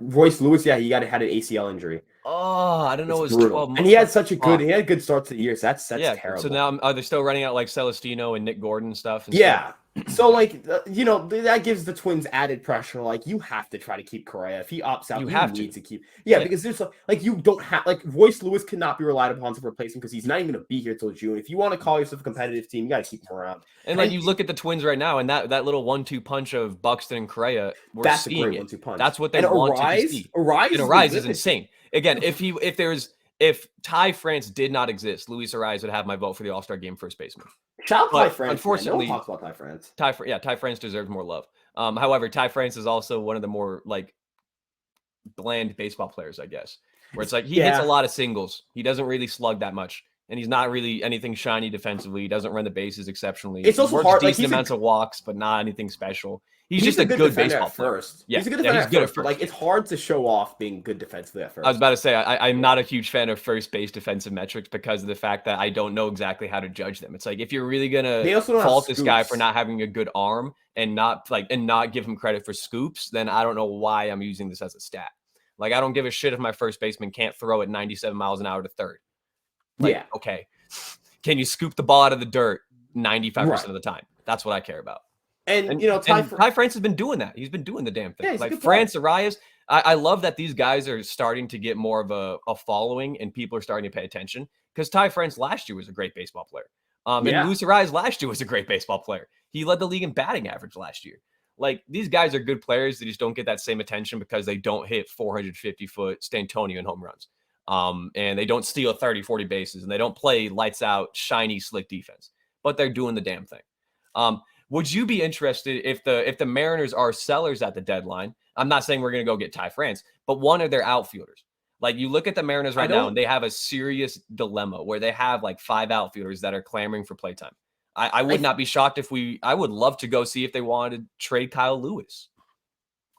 Speaker 1: Royce Lewis. Yeah, had an ACL injury.
Speaker 2: Oh, I don't know. It was 12 months.
Speaker 1: And he had a good start to the year. So that's terrible.
Speaker 2: So now are they still running out like Celestino and Nick Gordon and stuff?
Speaker 1: So like that gives the Twins added pressure. Like you have to try to keep Correa. If he opts out, you need to keep. Yeah, because there's you don't have Royce Lewis cannot be relied upon to replace him because he's not even going to be here till June. If you want to call yourself a competitive team, you got to keep him around.
Speaker 2: And like you look at the Twins right now, and that little 1-2 punch of Buxton and Correa, we're seeing it. 1-2 punch. That's what they want to see. Arise is insane. Again, if Ty France did not exist, Luis Ariz would have my vote for the All-Star game first baseman.
Speaker 1: Shout out Ty France.
Speaker 2: Unfortunately,
Speaker 1: no one talks about Ty France.
Speaker 2: Ty France deserves more love. However, Ty France is also one of the more like bland baseball players, I guess. Where it's like he hits a lot of singles. He doesn't really slug that much, and he's not really anything shiny defensively. He doesn't run the bases exceptionally.
Speaker 1: It's also hard.
Speaker 2: Decent amounts of walks, but not anything special. He's just a good baseball player.
Speaker 1: Yeah, he's a good defender at first. Like it's hard to show off being good defensively at first.
Speaker 2: I was about to say I'm not a huge fan of first base defensive metrics because of the fact that I don't know exactly how to judge them. It's like if you're really gonna fault this guy for not having a good arm and not give him credit for scoops, then I don't know why I'm using this as a stat. Like I don't give a shit if my first baseman can't throw at 97 miles an hour to third. Okay. Can you scoop the ball out of the dirt 95% of the time? That's what I care about.
Speaker 1: And
Speaker 2: Ty France has been doing that. He's been doing the damn thing.
Speaker 1: Yeah,
Speaker 2: like France, Arias, I love that these guys are starting to get more of a following and people are starting to pay attention because Ty France last year was a great baseball player. And Luis Arias last year was a great baseball player. He led the league in batting average last year. Like these guys are good players. They just don't get that same attention because they don't hit 450-foot Stantonio home runs. And they don't steal 30, 40 bases and they don't play lights out, shiny, slick defense, but they're doing the damn thing. Would you be interested if the Mariners are sellers at the deadline? I'm not saying we're going to go get Ty France, but one of their outfielders. Like you look at the Mariners right now and they have a serious dilemma where they have like 5 outfielders that are clamoring for playtime. I would not be shocked if I would love to go see if they wanted to trade Kyle Lewis.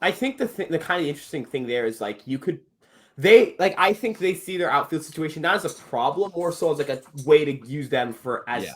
Speaker 1: I think the kind of interesting thing there is like I think they see their outfield situation not as a problem, more so as like a way to use them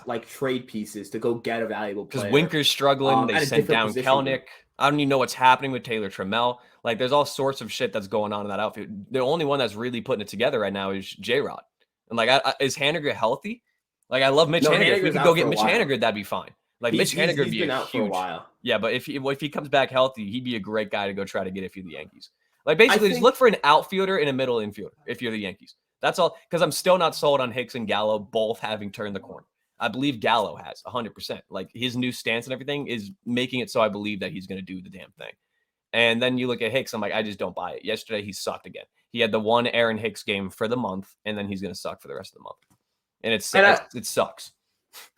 Speaker 1: like trade pieces to go get a valuable player.
Speaker 2: Because Winker's struggling, they sent down Kelenic. I don't even know what's happening with Taylor Trammell. Like there's all sorts of shit that's going on in that outfield. The only one that's really putting it together right now is J-Rod. And like, is Haniger healthy? Like I love Mitch Haniger. If we could go get Mitch Haniger, that'd be fine. Like Mitch Haniger would be huge. For a while. Yeah, but if he comes back healthy, he'd be a great guy to go try to get if you're the Yankees. Like basically, just look for an outfielder and a middle infielder if you're the Yankees. That's all. Because I'm still not sold on Hicks and Gallo both having turned the corner. I believe Gallo has 100%. Like his new stance and everything is making it so I believe that he's going to do the damn thing. And then you look at Hicks, I'm like, I just don't buy it. Yesterday he sucked again. He had the one Aaron Hicks game for the month, and then he's going to suck for the rest of the month. And it sucks.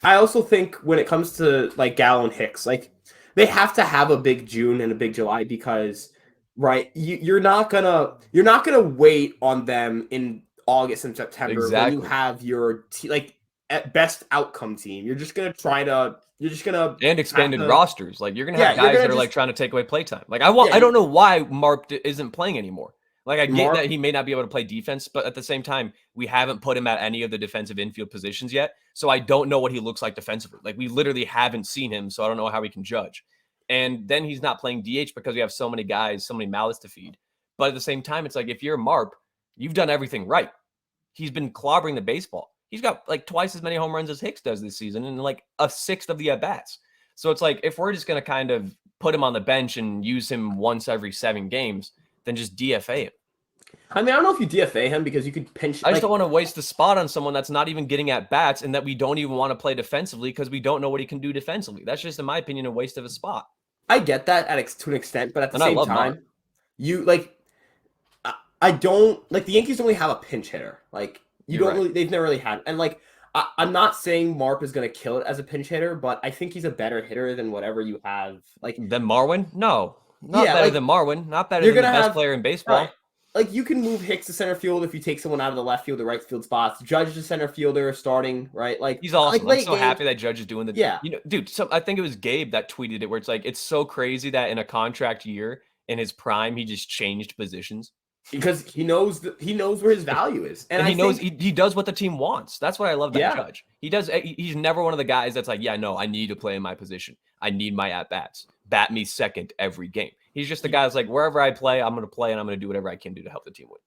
Speaker 1: I also think when it comes to like Gallo and Hicks, like they have to have a big June and a big July because. Right, you're not gonna wait on them in August and September when you have your at best outcome team. You're just gonna and
Speaker 2: expanded rosters. Like you're gonna have guys that are like trying to take away playtime. Like I don't know why Mark isn't playing anymore. Like I get that he may not be able to play defense, but at the same time, we haven't put him at any of the defensive infield positions yet. So I don't know what he looks like defensively. Like we literally haven't seen him, so I don't know how we can judge. And then he's not playing DH because we have so many guys, so many mouths to feed. But at the same time, it's like, if you're Marp, you've done everything right. He's been clobbering the baseball. He's got like twice as many home runs as Hicks does this season and like a sixth of the at-bats. So it's like, if we're just going to kind of put him on the bench and use him once every 7 games, then just DFA him.
Speaker 1: I mean, I don't know if you DFA him because you could pinch.
Speaker 2: I just don't want to waste the spot on someone that's not even getting at bats and that we don't even want to play defensively because we don't know what he can do defensively. That's just, in my opinion, a waste of a spot.
Speaker 1: I get that to an extent, but at the same time, you like, I don't like the Yankees only have a pinch hitter. Like they've never really had, and like I'm not saying Marp is going to kill it as a pinch hitter, but I think he's a better hitter than whatever you have. Like
Speaker 2: than Marwin? No, not better than Marwin. Not better than the best player in baseball.
Speaker 1: Right. Like, you can move Hicks to center field if you take someone out of the left field or right field spots. Judge is a center fielder starting, right? Like,
Speaker 2: he's awesome.
Speaker 1: Like,
Speaker 2: I'm so happy that Judge is doing the.
Speaker 1: Yeah.
Speaker 2: You know, dude. So I think it was Gabe that tweeted it, where it's like, it's so crazy that in a contract year, in his prime, he just changed positions
Speaker 1: because he knows where his value is,
Speaker 2: and he knows he does what the team wants. That's what I love about Judge. He does. He's never one of the guys that's like, yeah, no, I need to play in my position. I need my at bats. Bat me second every game. He's just the guy that's like, wherever I play, I'm going to play, and I'm going to do whatever I can do to help the team win.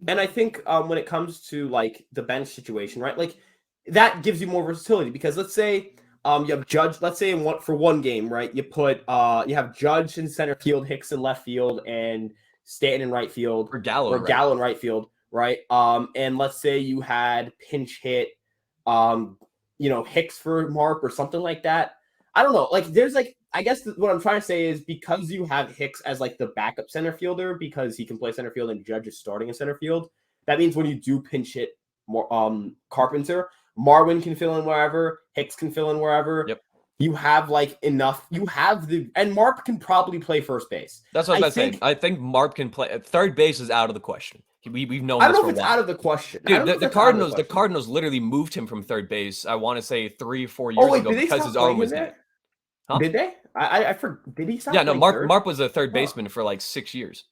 Speaker 1: And I think when it comes to like the bench situation, right, like that gives you more versatility because let's say you have Judge. Let's say for one game, right, you put you have Judge in center field, Hicks in left field, and Stanton in right field,
Speaker 2: or Gallo
Speaker 1: in right field, right? And let's say you had pinch hit, Hicks for Marp or something like that. I don't know. Like, there's like, I guess what I'm trying to say is because you have Hicks as like the backup center fielder because he can play center field and Judge is starting in center field. That means when you do pinch hit Carpenter, Marwin can fill in wherever, Hicks can fill in wherever.
Speaker 2: Yep.
Speaker 1: You have like enough. You have and Marp can probably play first base.
Speaker 2: That's what I was saying. I think Marp can play. Third base is out of the question. We've known.
Speaker 1: I don't know if it's out of the question.
Speaker 2: Dude, the Cardinals literally moved him from third base. I want to say 3 or 4 years ago because his arm was dead.
Speaker 1: Huh? Did they? I forgot. Did he stop?
Speaker 2: Yeah, no. Marp was a third baseman for like 6 years.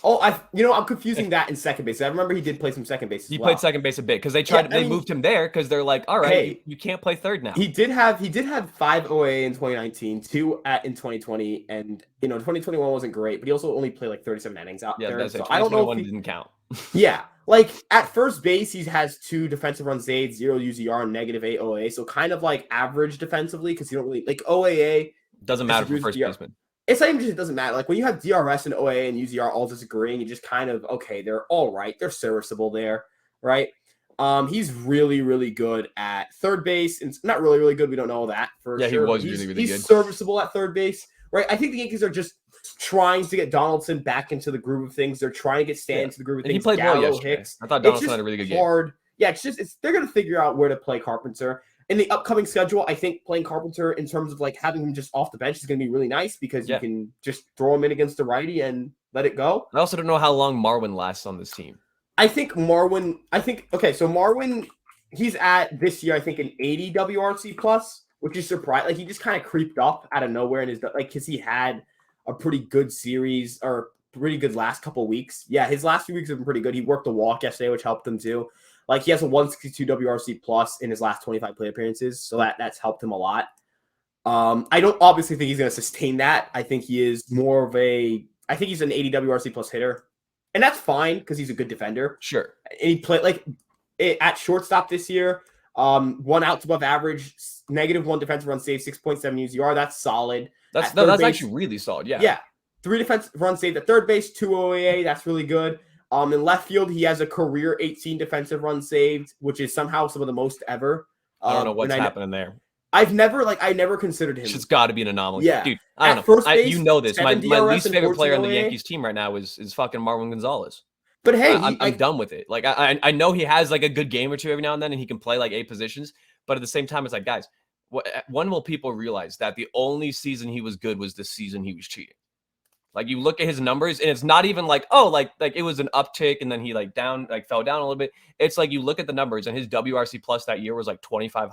Speaker 1: Oh, I'm confusing that in second base. I remember he did play some second base.
Speaker 2: He played second base a bit because they moved him there because they're like, all right,
Speaker 1: hey,
Speaker 2: you can't play third now.
Speaker 1: He did have 5 OA in 2019, 2 in 2020, and 2021 wasn't great, but he also only played like 37 innings out there.
Speaker 2: That's
Speaker 1: so
Speaker 2: I don't know if he didn't count.
Speaker 1: Yeah, like at first base, he has 2 defensive runs saved, 0 UZR, and -8 OA, so kind of like average defensively because you don't really like OAA.
Speaker 2: Doesn't matter for first baseman.
Speaker 1: It's not even just it doesn't matter. Like when you have DRS and OA and UZR all disagreeing, you just kind of they're all right, they're serviceable there, right? He's really, really good at third base, and not really, really good. We don't know that for sure.
Speaker 2: Yeah, he was really, really good.
Speaker 1: He's serviceable at third base, right? I think the Yankees are just trying to get Donaldson back into the groove of things. They're trying to get Stan into the groove of things.
Speaker 2: He played well yesterday.
Speaker 1: Hicks.
Speaker 2: I thought Donaldson had a really good game.
Speaker 1: Yeah, they're gonna figure out where to play Carpenter. In the upcoming schedule, I think playing Carpenter in terms of like having him just off the bench is going to be really nice because you can just throw him in against the righty and let it go.
Speaker 2: I also don't know how long Marwin lasts on this team.
Speaker 1: So Marwin, he's at this year, I think an 80 WRC plus, which is surprising. Like he just kind of creeped up out of nowhere in his because he had a pretty good series or pretty good last couple weeks. Yeah, his last few weeks have been pretty good. He worked the walk yesterday, which helped him too. Like he has a 162 WRC plus in his last 25 plate appearances, so that's helped him a lot. I don't obviously think he's going to sustain that. I think he is more of I think he's an 80 WRC plus hitter, and that's fine because he's a good defender.
Speaker 2: Sure.
Speaker 1: And he played at shortstop this year. 1 outs above average, -1 defensive run saved, 6.7 UZR. That's solid.
Speaker 2: That's actually really solid. Yeah.
Speaker 1: Yeah. 3 defensive runs saved at third base, 2 OAA. That's really good. In left field, he has a career 18 defensive runs saved, which is somehow some of the most ever.
Speaker 2: I don't know what's happening there.
Speaker 1: I never considered him.
Speaker 2: It's got to be an anomaly.
Speaker 1: Yeah.
Speaker 2: Dude, I don't know.
Speaker 1: First base,
Speaker 2: you know this. My least favorite player on the
Speaker 1: OA.
Speaker 2: Yankees team right now is fucking Marvin Gonzalez.
Speaker 1: But hey,
Speaker 2: I'm done with it. Like I know he has like a good game or two every now and then, and he can play like 8 positions. But at the same time, it's like, guys, when will people realize that the only season he was good was the season he was cheating? Like you look at his numbers, and it's not even like, oh, like it was an uptick, and then he fell down a little bit. It's like you look at the numbers, and his WRC plus that year was like 25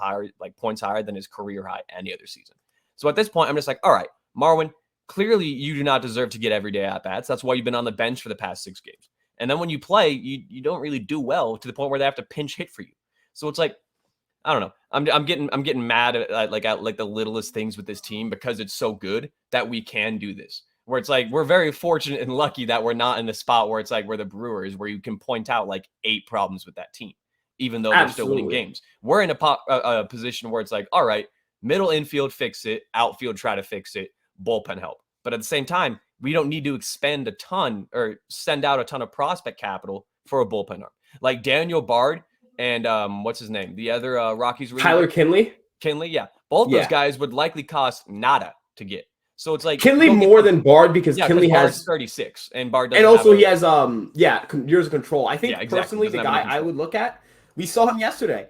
Speaker 2: points higher than his career high any other season. So at this point, I'm just like, all right, Marwin, clearly you do not deserve to get everyday at bats. That's why you've been on the bench for the past 6 games. And then when you play, you don't really do well to the point where they have to pinch hit for you. So it's like, I don't know. I'm getting mad at the littlest things with this team because it's so good that we can do this. where it's like we're very fortunate and lucky that we're not in the spot where it's like we're the Brewers, where you can point out like 8 problems with that team, even though they're still winning games. We're in a position where it's like, all right, middle infield fix it, outfield try to fix it, bullpen help. But at the same time, we don't need to expend a ton or send out a ton of prospect capital for a bullpen arm. Like Daniel Bard and what's his name? The other Rockies
Speaker 1: Tyler Kinley.
Speaker 2: Kinley, yeah. Both those guys would likely cost nada to get. So it's like
Speaker 1: Kinley more than Bard because Kinley has
Speaker 2: 36 and Bard doesn't,
Speaker 1: and also he has years of control. I think personally
Speaker 2: the
Speaker 1: guy I would look at, we saw him yesterday.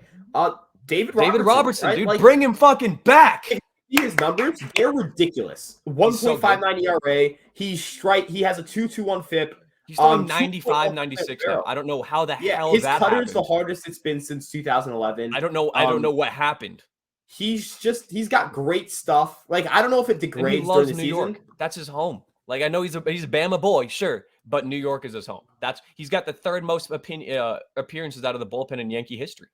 Speaker 1: David
Speaker 2: Robertson,
Speaker 1: right?
Speaker 2: dude, like, bring him fucking back.
Speaker 1: His numbers, they're ridiculous. 1.59 ERA. He has a 2.21 FIP.
Speaker 2: He's throwing 95, 96 now. I don't know how the hell
Speaker 1: his
Speaker 2: that
Speaker 1: cutter's
Speaker 2: happened.
Speaker 1: The hardest it's been since 2011.
Speaker 2: I don't know. I don't know what happened.
Speaker 1: He's got great stuff. Like, I don't know if it degrades during the season.
Speaker 2: York. That's his home. Like, I know he's a Bama boy, sure, but New York is his home. He's got the third most appearances out of the bullpen in Yankee history.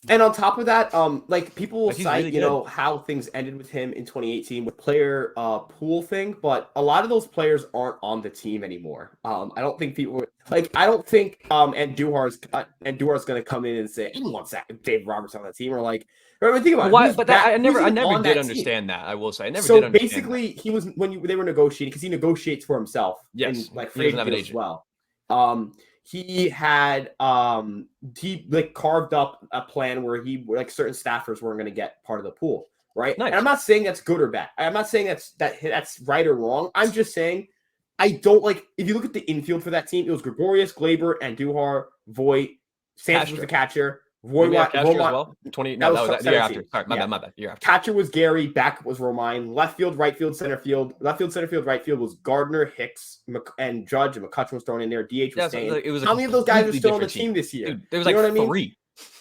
Speaker 1: And on top of that, like people will cite, really how things ended with him in 2018 with player pool thing, but a lot of those players aren't on the team anymore. I don't think people I don't think Andujar's going to come in and say, I don't want Dave Roberts on that team, or like, think about
Speaker 2: it. But I never did understand that. I will say I never did understand.
Speaker 1: So basically, he was they were negotiating, because he negotiates for himself.
Speaker 2: Yes,
Speaker 1: and, like,
Speaker 2: he doesn't have an agent
Speaker 1: as well. He had carved up a plan where certain staffers weren't going to get part of the pool, right?
Speaker 2: Nice.
Speaker 1: And I'm not saying that's good or bad. I'm not saying that's right or wrong. I'm just saying I don't like, if you look at the infield for that team, it was Gregorius, Glaber, Andujar, Voit, Sanchez was the catcher.
Speaker 2: Voit as well. 20. No, that was the year after. Sorry, my bad. Year after.
Speaker 1: Catcher was Gary. Backup was Romine. Left field, right field, center field. Left field, center field, right field was Gardner, Hicks, and Judge, and McCutcheon was thrown in there. DH was staying. How many of those guys are still on the team this year?
Speaker 2: Dude, there was like 3.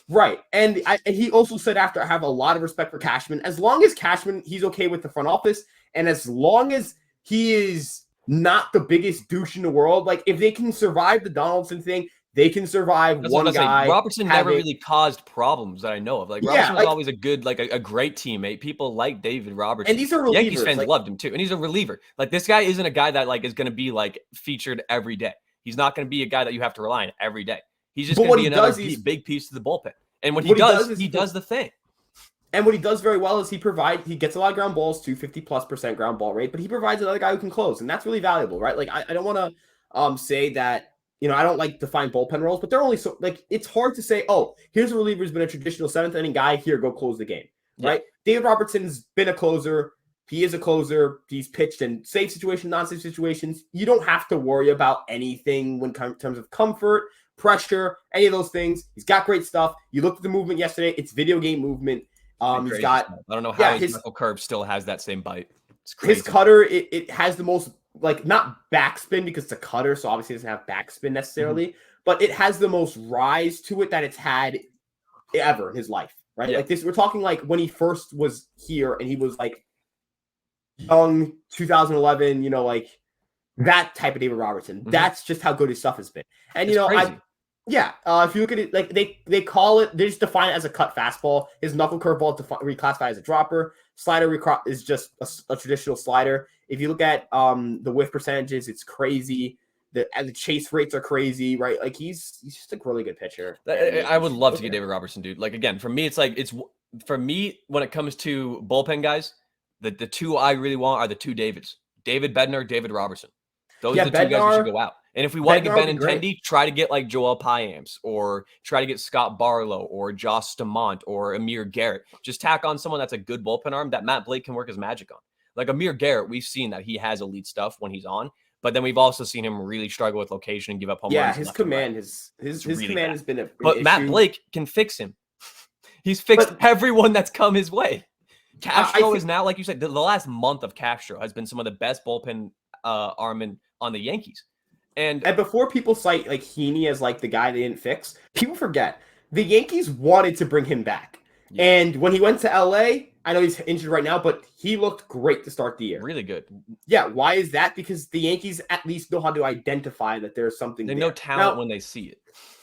Speaker 1: Right. And he also said after, I have a lot of respect for Cashman. As long as Cashman, he's okay with the front office, and as long as he is not the biggest douche in the world, like, if they can survive the Donaldson thing, they can survive. That's one guy.
Speaker 2: Robertson never really caused problems that I know of. Like, Robertson was always a good, a great teammate. People like David Robertson.
Speaker 1: And these are relievers.
Speaker 2: Yankees fans loved him too. And he's a reliever. Like, this guy isn't a guy that is going to be featured every day. He's not going to be a guy that you have to rely on every day. He's just going to be another big piece to the bullpen. And when he does the thing.
Speaker 1: And what he does very well is he gets a lot of ground balls, 250+% ground ball rate, but he provides another guy who can close, and that's really valuable, right? Like, I don't want to say that, I don't like to find bullpen roles, but they're only it's hard to say, oh, here's a reliever who's been a traditional 7th inning guy, here, go close the game, right? David Robertson's been a closer. He is a closer. He's pitched in safe situations, non-safe situations. You don't have to worry about anything in terms of comfort, pressure, any of those things. He's got great stuff. You looked at the movement yesterday. It's video game movement. He's got,
Speaker 2: I don't know how his knuckle curve still has that same bite. It's crazy.
Speaker 1: His cutter, it has the most, not backspin because it's a cutter, so obviously it doesn't have backspin necessarily, but it has the most rise to it that it's had ever in his life, right? Like this, we're talking like when he first was here and he was young, 2011, that type of David Robertson. That's just how good his stuff has been. And,
Speaker 2: crazy.
Speaker 1: If you look at it, they call it, they just define it as a cut fastball. His knuckle curveball reclassified as a dropper. Slider is just a traditional slider. If you look at the whiff percentages, it's crazy. The chase rates are crazy, right? Like, he's just a really good pitcher.
Speaker 2: I would love to get David Robertson, dude. Like, again, for me, for me, when it comes to bullpen guys, the 2 I really want are the 2 Davids. David Bednar, David Robertson. Those are the 2 guys who should go out. And if we want to get Benintendi, try to get Joel Payamps, or try to get Scott Barlow, or Josh Stamont, or Amir Garrett. Just tack on someone that's a good bullpen arm that Matt Blake can work his magic on. Like Amir Garrett, we've seen that he has elite stuff when he's on, but then we've also seen him really struggle with location and give up home runs.
Speaker 1: Yeah, his command has been a
Speaker 2: But
Speaker 1: issue.
Speaker 2: Matt Blake can fix him. He's fixed everyone that's come his way. Castro is now, like you said, the last month of Castro has been some of the best bullpen armmen on the Yankees. And
Speaker 1: before people cite Heaney as the guy they didn't fix, people forget the Yankees wanted to bring him back. Yeah. And when he went to LA, I know he's injured right now, but he looked great to start the year.
Speaker 2: Really good.
Speaker 1: Yeah. Why is that? Because the Yankees at least know how to identify that there's something
Speaker 2: there. They know talent when they see it.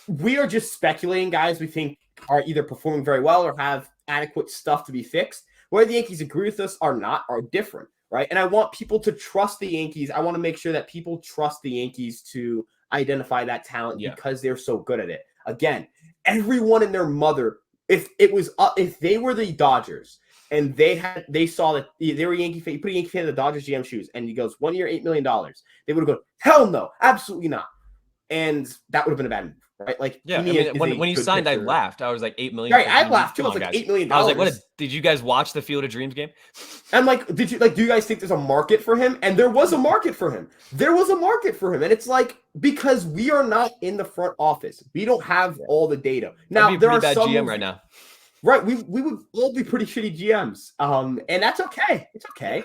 Speaker 1: We are just speculating guys we think are either performing very well or have adequate stuff to be fixed. Whether the Yankees agree with us or not are different, right? And I want people to trust the Yankees. I want to make sure that people trust the Yankees to identify that talent because they're so good at it. Again, everyone and their mother, if they were the Dodgers and they saw that they were Yankee fan, you put a Yankee fan in the Dodgers GM shoes, and he goes 1 year, $8 million, they would have gone, hell no, absolutely not. And that would have been a bad move, right? Like,
Speaker 2: yeah, I mean, when you signed, pitcher. I laughed. I was like, $8 million.
Speaker 1: Right, I laughed too. I was like, $8 million.
Speaker 2: I was like, did you guys watch the Field of Dreams game?
Speaker 1: I'm like, do you guys think there's a market for him? And there was a market for him. And it's like, because we are not in the front office, we don't have all the data. Now there are bad some
Speaker 2: GM right now.
Speaker 1: Right, we would all be pretty shitty GMs, and that's okay. It's okay.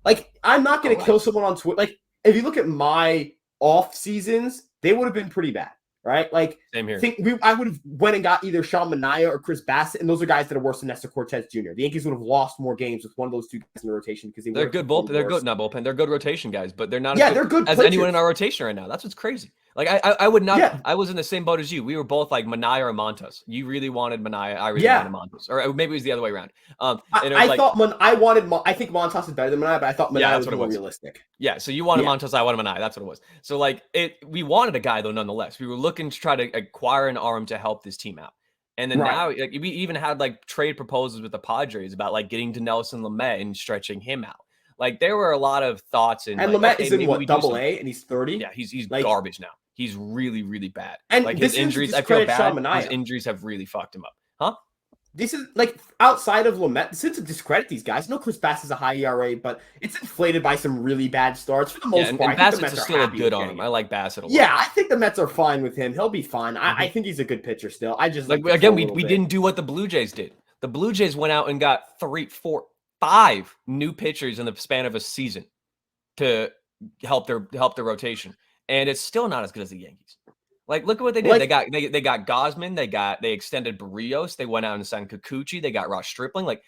Speaker 1: Like, I'm not going to kill someone on Twitter. Like, if you look at my off seasons, they would have been pretty bad, right? Like,
Speaker 2: same here.
Speaker 1: I would have went and got either Sean Manaea or Chris Bassett, and those are guys that are worse than Nestor Cortez Jr. The Yankees would have lost more games with one of those two guys in the rotation because
Speaker 2: they're good bullpen. They're good, not bullpen. They're good rotation guys, but they're not
Speaker 1: they're good
Speaker 2: as
Speaker 1: pitchers.
Speaker 2: Anyone in our rotation right now. That's what's crazy. Like, I would not. Yeah. I was in the same boat as you. We were both like Manaea or Montas. You really wanted Manaea. I really wanted Montas, or maybe it was the other way around. I think Montas is better than Manaea, but I thought Manaea was more realistic. Yeah, so you wanted Montas, I wanted Manaea. That's what it was. So like we wanted a guy though, nonetheless. We were looking to try to acquire an arm to help this team out. And then now, like, we even had like trade proposals with the Padres about like getting to Nelson Lamet and stretching him out. Like, there were a lot of thoughts and
Speaker 1: Lamet is in what, AA, and he's 30.
Speaker 2: Yeah, he's like, garbage now. He's really, really bad.
Speaker 1: And
Speaker 2: like, his injuries, I feel bad. His injuries have really fucked him up. Huh?
Speaker 1: This is like, outside of Lamet, this isn't to discredit these guys. No, Chris Bassett is a high ERA, but it's inflated by some really bad starts for the most part.
Speaker 2: And Bassett's still a good arm. I like Bassett a lot.
Speaker 1: Yeah, I think the Mets are fine with him. He'll be fine. I think he's a good pitcher still. I just
Speaker 2: like again, we didn't do what the Blue Jays did. The Blue Jays went out and got 3, 4, 5 new pitchers in the span of a season to help their rotation, and it's still not as good as the Yankees. Like, look at what they did. Like, they got Gosman. They extended Barrios. They went out and signed Kikuchi. They got Ross Stripling. Like,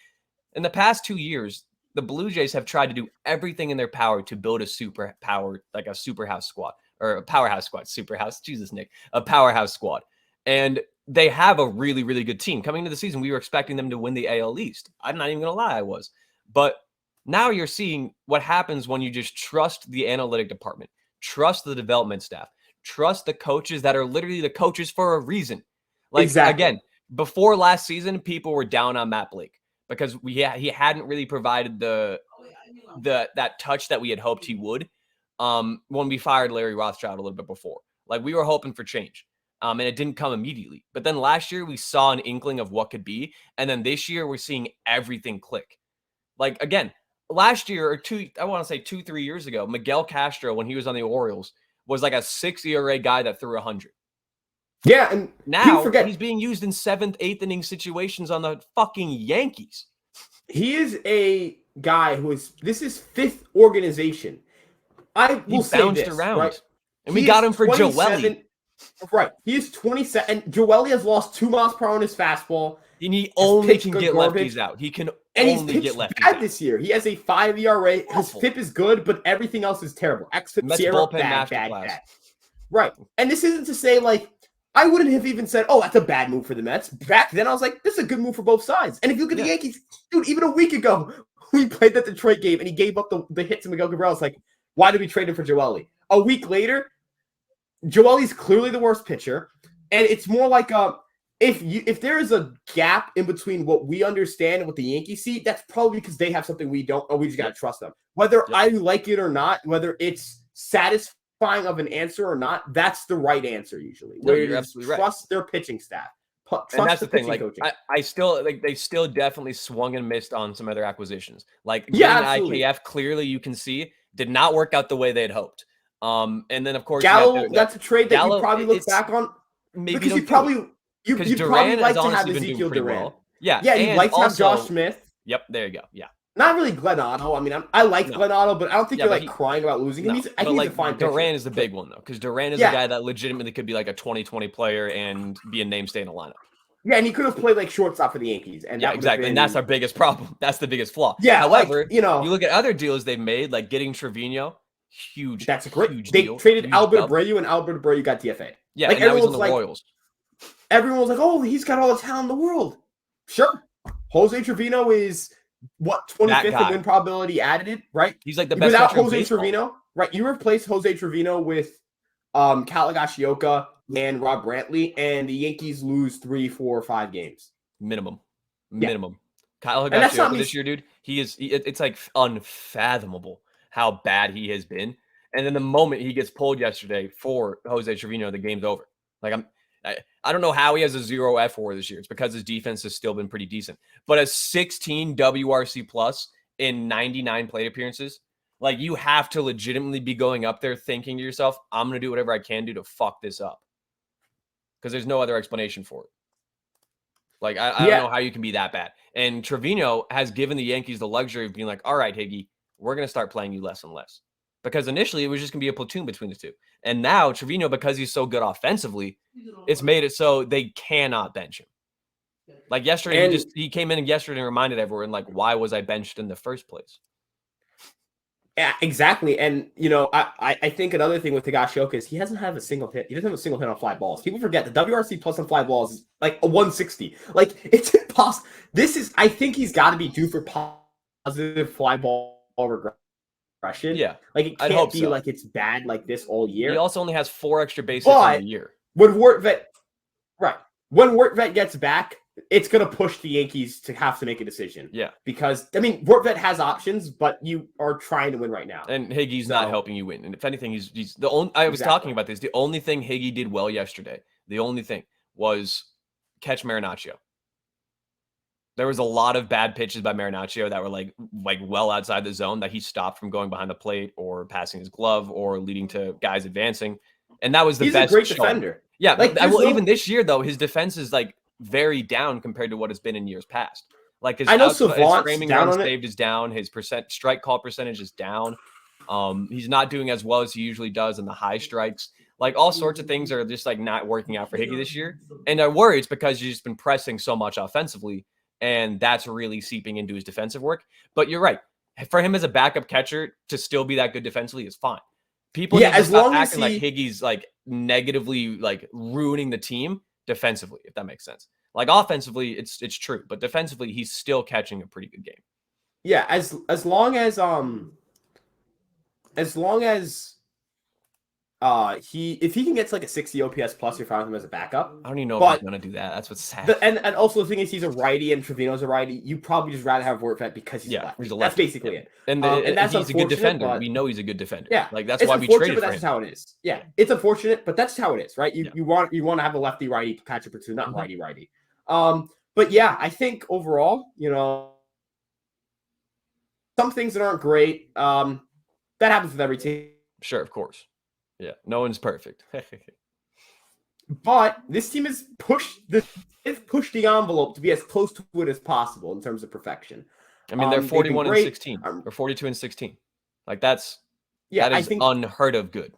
Speaker 2: in the past 2 years, the Blue Jays have tried to do everything in their power to build a superhouse squad, or a powerhouse squad. Superhouse, Jesus, Nick, a powerhouse squad, and they have a really, really good team. Coming into the season, we were expecting them to win the AL East. I'm not even gonna lie, I was. But now you're seeing what happens when you just trust the analytic department, trust the development staff, trust the coaches that are literally the coaches for a reason. Like, again, before last season, people were down on Matt Blake because he hadn't really provided that touch that we had hoped he would when we fired Larry Rothschild a little bit before. Like, we were hoping for change. And it didn't come immediately. But then last year, we saw an inkling of what could be. And then this year, we're seeing everything click. Like, again, last year, or 2-3 years ago, Miguel Castro, when he was on the Orioles, was like a 6 ERA guy that threw 100.
Speaker 1: Yeah, and
Speaker 2: now he's being used in 7th, 8th inning situations on the fucking Yankees.
Speaker 1: He is a guy this is 5th organization. I will say this, around. Right?
Speaker 2: And we got him for Joely.
Speaker 1: Right. He is 27, and Joely has lost 2 miles per hour on his fastball.
Speaker 2: And he only can get lefties out. He can only get lefties
Speaker 1: bad this year. He has a 5 ERA. His FIP is good, but everything else is terrible. XFIP, Sierra, bad. Right. And this isn't to say, like, I wouldn't have even said, oh, that's a bad move for the Mets. Back then, I was like, this is a good move for both sides. And if you look at the Yankees, dude, even a week ago, we played that Detroit game, and he gave up the hit to Miguel Cabrera. It's like, why did we trade him for Joely? A week later, Joely's clearly the worst pitcher, and it's more like if there is a gap in between what we understand and what the Yankees see, that's probably because they have something we don't, or we just gotta trust them. Whether I like it or not, whether it's satisfying of an answer or not, that's the right answer usually.
Speaker 2: No, you're absolutely
Speaker 1: trust their pitching staff.
Speaker 2: And that's the thing. Like, I still they still definitely swung and missed on some other acquisitions. Like, IKF, clearly you can see did not work out the way they had hoped. And then of course
Speaker 1: Gallo, that's a trade that you probably look back on maybe because you'd probably like to have Ezekiel Duran.
Speaker 2: Well. Yeah,
Speaker 1: you'd like to have Josh Smith.
Speaker 2: Yep, there you go. Yeah,
Speaker 1: not really Glenn Otto. I mean, I like Glenn Otto, but I don't think you're like crying about losing him. I think he's a fine pitcher.
Speaker 2: Duran is the big one though, because Duran is a guy that legitimately could be like a 2020 player and be a namestay in a lineup.
Speaker 1: Yeah, and he could have played like shortstop for the Yankees. And
Speaker 2: exactly. And that's our biggest problem. That's the biggest flaw.
Speaker 1: Yeah.
Speaker 2: However, you look at other deals they've made, like getting Trevino. Huge.
Speaker 1: That's a great.
Speaker 2: Huge
Speaker 1: they
Speaker 2: deal.
Speaker 1: Traded Albert Abreu, and Albert Abreu got DFA'd.
Speaker 2: Yeah, like, and now he's on the Royals.
Speaker 1: Everyone was like, "Oh, he's got all the talent in the world." Sure, Jose Trevino is what 25th in win probability added, right?
Speaker 2: He's like the best
Speaker 1: without
Speaker 2: catcher
Speaker 1: Jose
Speaker 2: in baseball.
Speaker 1: Trevino, right? You replace Jose Trevino with Cal Higashioka and Rob Brantley, and the Yankees lose 3, 4, 5 games
Speaker 2: minimum.
Speaker 1: Yeah.
Speaker 2: Kyle Higashioka this year, dude. It's like unfathomable how bad he has been. And then the moment he gets pulled yesterday for Jose Trevino, the game's over. Like I don't know how he has a 0 F4 this year. It's because his defense has still been pretty decent. But a 16 WRC plus in 99 plate appearances, like you have to legitimately be going up there thinking to yourself, I'm going to do whatever I can do to fuck this up. Because there's no other explanation for it. Like, I don't know how you can be that bad. And Trevino has given the Yankees the luxury of being like, all right, Higgy, we're going to start playing you less and less. Because initially it was just going to be a platoon between the two. And now Trevino, because he's so good offensively, it's made it so they cannot bench him. Like yesterday, he came in yesterday and reminded everyone, like, why was I benched in the first place?
Speaker 1: Yeah, exactly. And, I think another thing with Higashioka is he doesn't have a single hit. He doesn't have a single hit on fly balls. People forget the WRC plus on fly balls is like a 160. Like, it's impossible. I think he's got to be due for positive fly ball regression.
Speaker 2: Yeah.
Speaker 1: Like, it can't be like it's bad like this all year.
Speaker 2: He also only has 4 extra base hits in a year.
Speaker 1: When Wortvet gets back, it's going to push the Yankees to have to make a decision.
Speaker 2: Yeah.
Speaker 1: Because, Wortvet has options, but you are trying to win right now.
Speaker 2: And Higgy's not helping you win. And if anything, he's the only, I was talking about this. The only thing Higgy did well yesterday, the only thing was catch Maranacio. There was a lot of bad pitches by Maranacio that were like well outside the zone that he stopped from going behind the plate or passing his glove or leading to guys advancing. And that was the best.
Speaker 1: He's a great defender.
Speaker 2: Yeah. Even this year, though, his defense is like very down compared to what it's been in years past. Like his framing run saved is down. His strike call percentage is down. He's not doing as well as he usually does in the high strikes. Like all sorts of things are just like not working out for Higgy this year. And I worry it's because he's just been pressing so much offensively, and that's really seeping into his defensive work. But you're right. For him as a backup catcher to still be that good defensively is fine. People need to stop acting like Higgy's like negatively like ruining the team defensively, if that makes sense. Like offensively, it's true, but defensively, he's still catching a pretty good game.
Speaker 1: Yeah, as long as if he can get to like a 60 OPS plus, you're fine with him as a backup.
Speaker 2: I don't even know if he's gonna do that. That's what's sad.
Speaker 1: And also the thing is he's a righty and Trevino's a righty. You probably just rather have Wortvet because he's a lefty. That's basically it.
Speaker 2: And that's he's a good defender. We know he's a good defender.
Speaker 1: Yeah,
Speaker 2: like that's why we traded for him.
Speaker 1: That's how it is. Yeah, it's unfortunate, but that's how it is, right? You want to have a lefty righty catcher platoon, not righty. But yeah, I think overall, some things that aren't great. That happens with every team.
Speaker 2: Sure, of course. Yeah, no one's perfect.
Speaker 1: But this team has pushed the envelope to be as close to it as possible in terms of perfection.
Speaker 2: I mean, they're 41 and 16 or 42 and 16. Like that is unheard of good.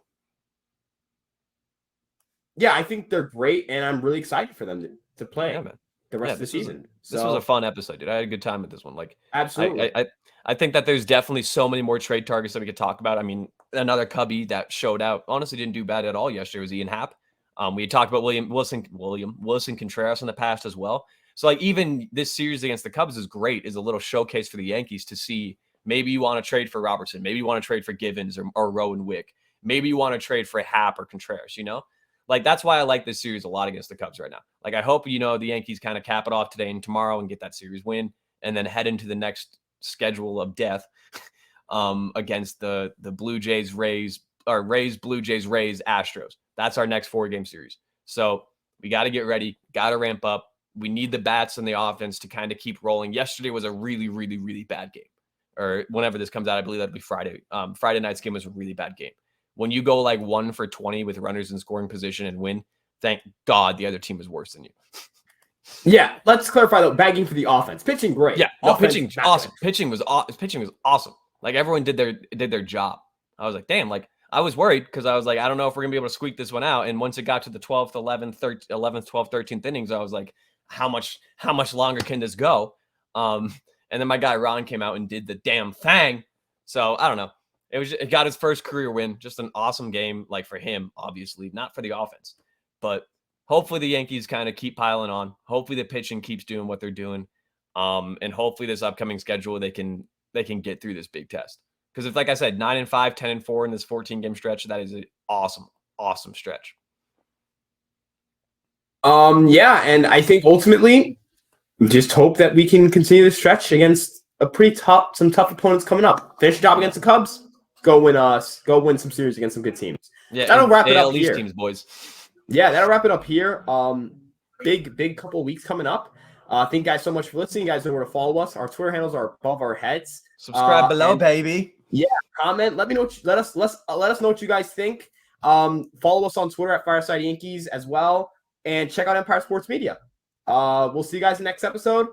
Speaker 1: Yeah, I think they're great, and I'm really excited for them to play the rest of the season.
Speaker 2: This was a fun episode, dude. I had a good time with this one. Like,
Speaker 1: absolutely.
Speaker 2: I think that there's definitely so many more trade targets that we could talk about. I mean, another Cubby that showed out, honestly didn't do bad at all yesterday was Ian Happ. We had talked about Wilson Contreras in the past as well. So like even this series against the Cubs is great, is a little showcase for the Yankees to see maybe you want to trade for Robertson, maybe you want to trade for Givens or Rowan Wick, maybe you want to trade for Happ or Contreras, Like that's why I like this series a lot against the Cubs right now. Like I hope the Yankees kind of cap it off today and tomorrow and get that series win and then head into the next schedule of death against the Blue Jays, Rays, Blue Jays, Rays, Astros. That's our next 4-game series. So we got to get ready, got to ramp up. We need the bats and the offense to kind of keep rolling. Yesterday was a really, really, really bad game. Or whenever this comes out, I believe that'll be Friday. Friday night's game was a really bad game. When you go like 1 for 20 with runners in scoring position and win, thank God the other team is worse than you.
Speaker 1: Yeah, let's clarify though. Bagging for the offense, pitching great.
Speaker 2: Yeah, pitching awesome. Pitching was awesome. Like everyone did their job. I was like, damn. Like I was worried because I was like, I don't know if we're gonna be able to squeak this one out. And once it got to the 12th, 11th, 12th, 13th innings, I was like, how much longer can this go? And then my guy Ron came out and did the damn thing. So I don't know. It got his first career win. Just an awesome game, like for him, obviously, not for the offense, but hopefully the Yankees kind of keep piling on. Hopefully the pitching keeps doing what they're doing. And hopefully this upcoming schedule they can get through this big test. Because if, like I said, 9-5, 10-4 in this 14-game stretch, that is an awesome stretch.
Speaker 1: Yeah, and I think ultimately, just hope that we can continue the stretch against some tough opponents coming up. Finish the job against the Cubs. Go win some series against some good teams.
Speaker 2: Yeah,
Speaker 1: that'll wrap it up
Speaker 2: AL East
Speaker 1: here.
Speaker 2: Teams, boys.
Speaker 1: Yeah, that'll wrap it up here. Big couple of weeks coming up. Thank you guys so much for listening. You guys know where to follow us. Our Twitter handles are above our heads.
Speaker 2: Subscribe below, baby.
Speaker 1: Yeah, comment. Let me know. Let us know what you guys think. Follow us on Twitter at Fireside Yankees as well, and check out Empire Sports Media. We'll see you guys in the next episode.